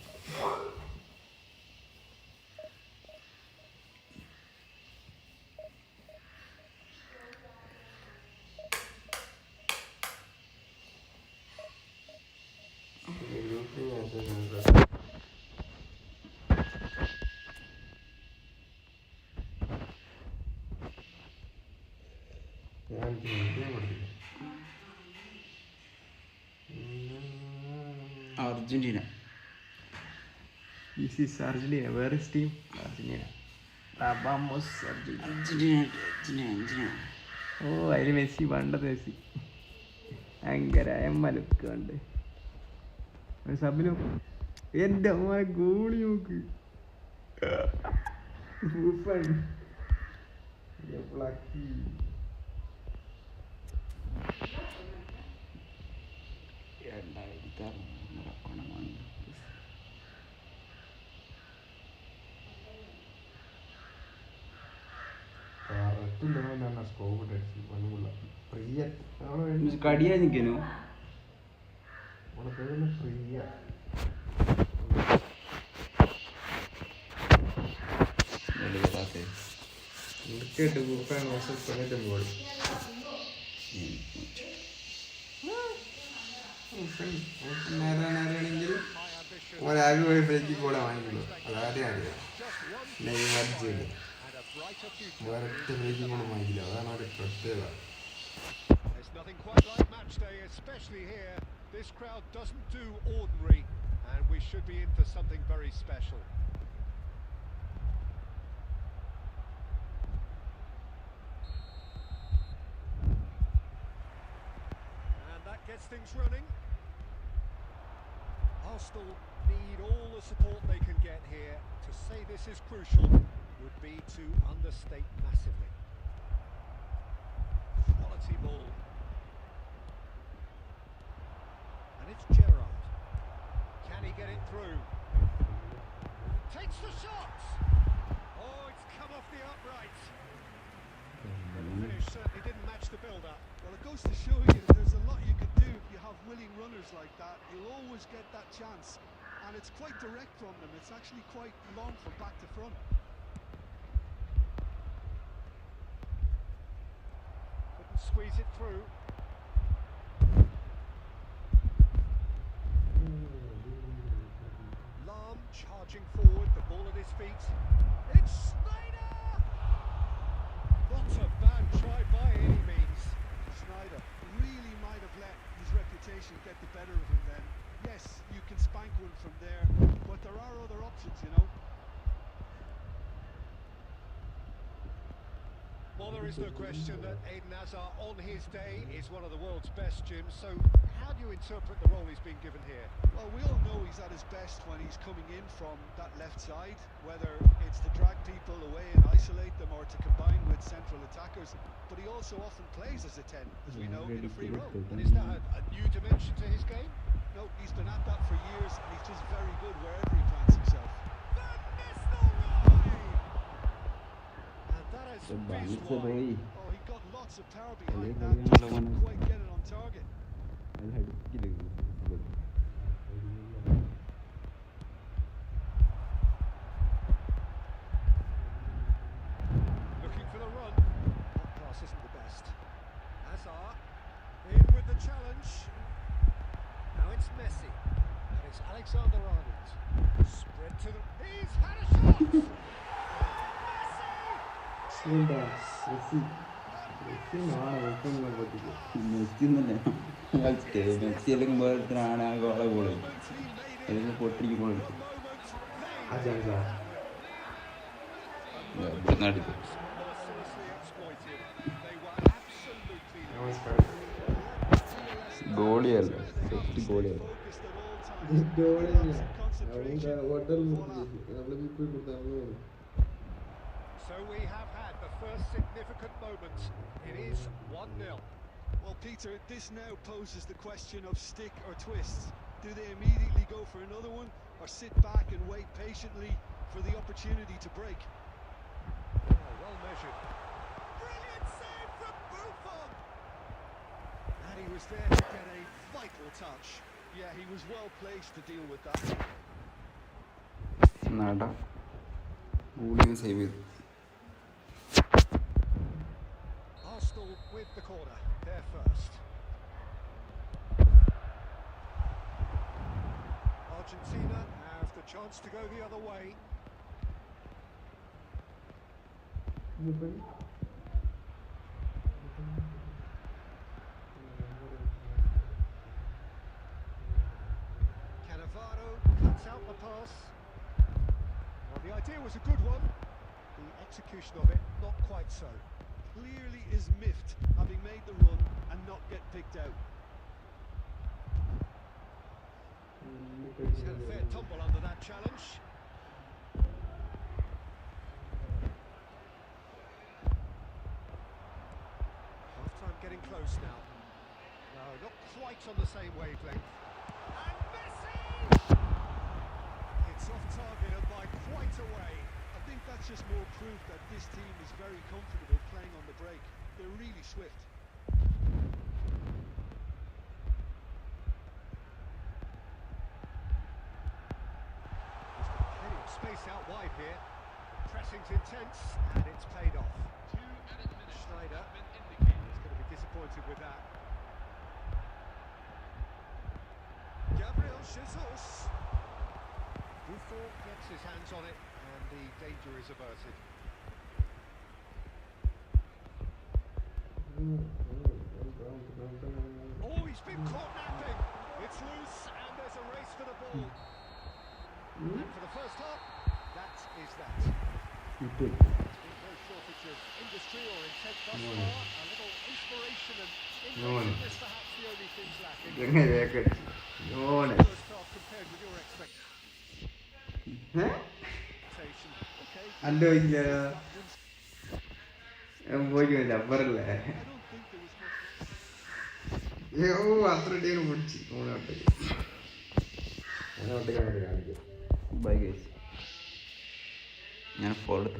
Argentina. This is Argentina. Where is team? Argentina. Vamos Argentina. Argentina. ഓ അതിൽ മെസ്സി പണ്ടത്തെ മെസ്സി ഭയങ്കര മലുക്കുണ്ട് സബിനും എൻ്റെ അമ്മ ഗോളി നോക്ക് പ്ലക്കി കടിയാ നിൽക്കനു ഫ്രീയ കേട്ട് ഗ്രൂപ്പാണ് 95 ഗോൾ നേരാണെങ്കിൽ ഒരാൾക്ക് പോയി ഫ്രീക്ക് കൂടെ വാങ്ങിക്കുള്ളൂ. അതാദ്യം അറിയാം. നെയ്മർജിന് വേറെ ഫ്രീക്ക് കൂടെ വാങ്ങിക്കില്ല. അതാണ് ഒരു പ്രത്യേകത. There's nothing quite like match day, especially here. This crowd doesn't do ordinary, and we should be in for something very special. And that gets things running. Arsenal need all the support they can get here. To say this is crucial would be to understate massively. Quality ball. And it's Gerrard. Can he get it through? Takes the shot! Oh, it's come off the upright. The finish certainly didn't match the build-up. Well, it goes to show you that there's a lot you can do if you have willing runners like that. You'll always get that chance. And it's quite direct from them. It's actually quite long from back to front. Couldn't squeeze it through. Lahm charging forward, the ball at his feet. It's Snyder! Not a bad try by any means. Snyder really might have let his reputation get the better of him then. Yes, you can spank one from there, but there are other options, you know. Well, there is no question that Eden Hazard on his day is one of the world's best, Jim. So how do you interpret the role he's been given here? Well, we all know he's at his best when he's coming in from that left side, whether it's to drag people away and isolate them or to combine with central attackers. But he also often plays as a 10, as we know, in a free role. And is that a new dimension to his game? No, he's been at that for years, and he's just very good wherever he plants himself. And that has The fizzed balance wide. boy. Oh, he got lots of power behind Hello, that, hello, just hello, couldn't hello. quite get it on target. അത് ഹെഡിക്കില്ല. Looking for the run. That pass isn't the best. Hazard in with the challenge. Now it's Messi. And it's Alexander-Arnold. Spread to the... He's had a shot! Messi! Messi എന്നല്ലേ കളിച്ചിട്ടേ Messi അല്ലെങ്കിൽ വേറൊരുത്തനാണ് ആ ഗോളെ goal അല്ലെങ്കിൽ പൊട്ടിക്ക് goal അടിക്കും ഇവിടുന്ന് അടിക്കും. ഗോളിയല്ല set ഗോളിയല്ല. So we have had the first significant moment. It is 1-0. Well, Peter, this now poses the question of stick or twist. Do they immediately go for another one, or sit back and wait patiently for the opportunity to break? Oh, well measured. Brilliant save from Buffon! And he was there to get a vital touch. Yeah, he was well placed to deal with that. നട ഗോളിയും save ചെയ്തു. Arsenal with the corner. They're first. Argentina have the chance to go the other way. Cannavaro cuts out the pass. Well, the idea was a good one. The execution of it, not quite so. Clearly is miffed, having made the run and not get picked out. He's had a fair tumble under that challenge. Half-time getting close now. No, not quite on the same wavelength. And Messi! It's off target and by quite a way. I think that's just more proof that this team is very comfortable playing on the break. They're really swift. There's got plenty of space out wide here. Pressing's intense and it's paid off. 2 added minutes Schneider. have been indicated. He's going to be disappointed. disappointed with that. Gabriel Jesus. Buffon gets his hands on it, and the danger is averted. Oh, he's been caught napping. It's loose, and there's a race for the ball. And for the first half, that is that. There's been no shortage of industry or intent thus far. A little inspiration and inventiveness, perhaps the only things lacking. First half compared with your expectation. Okay. Bye guys ഞാൻ follow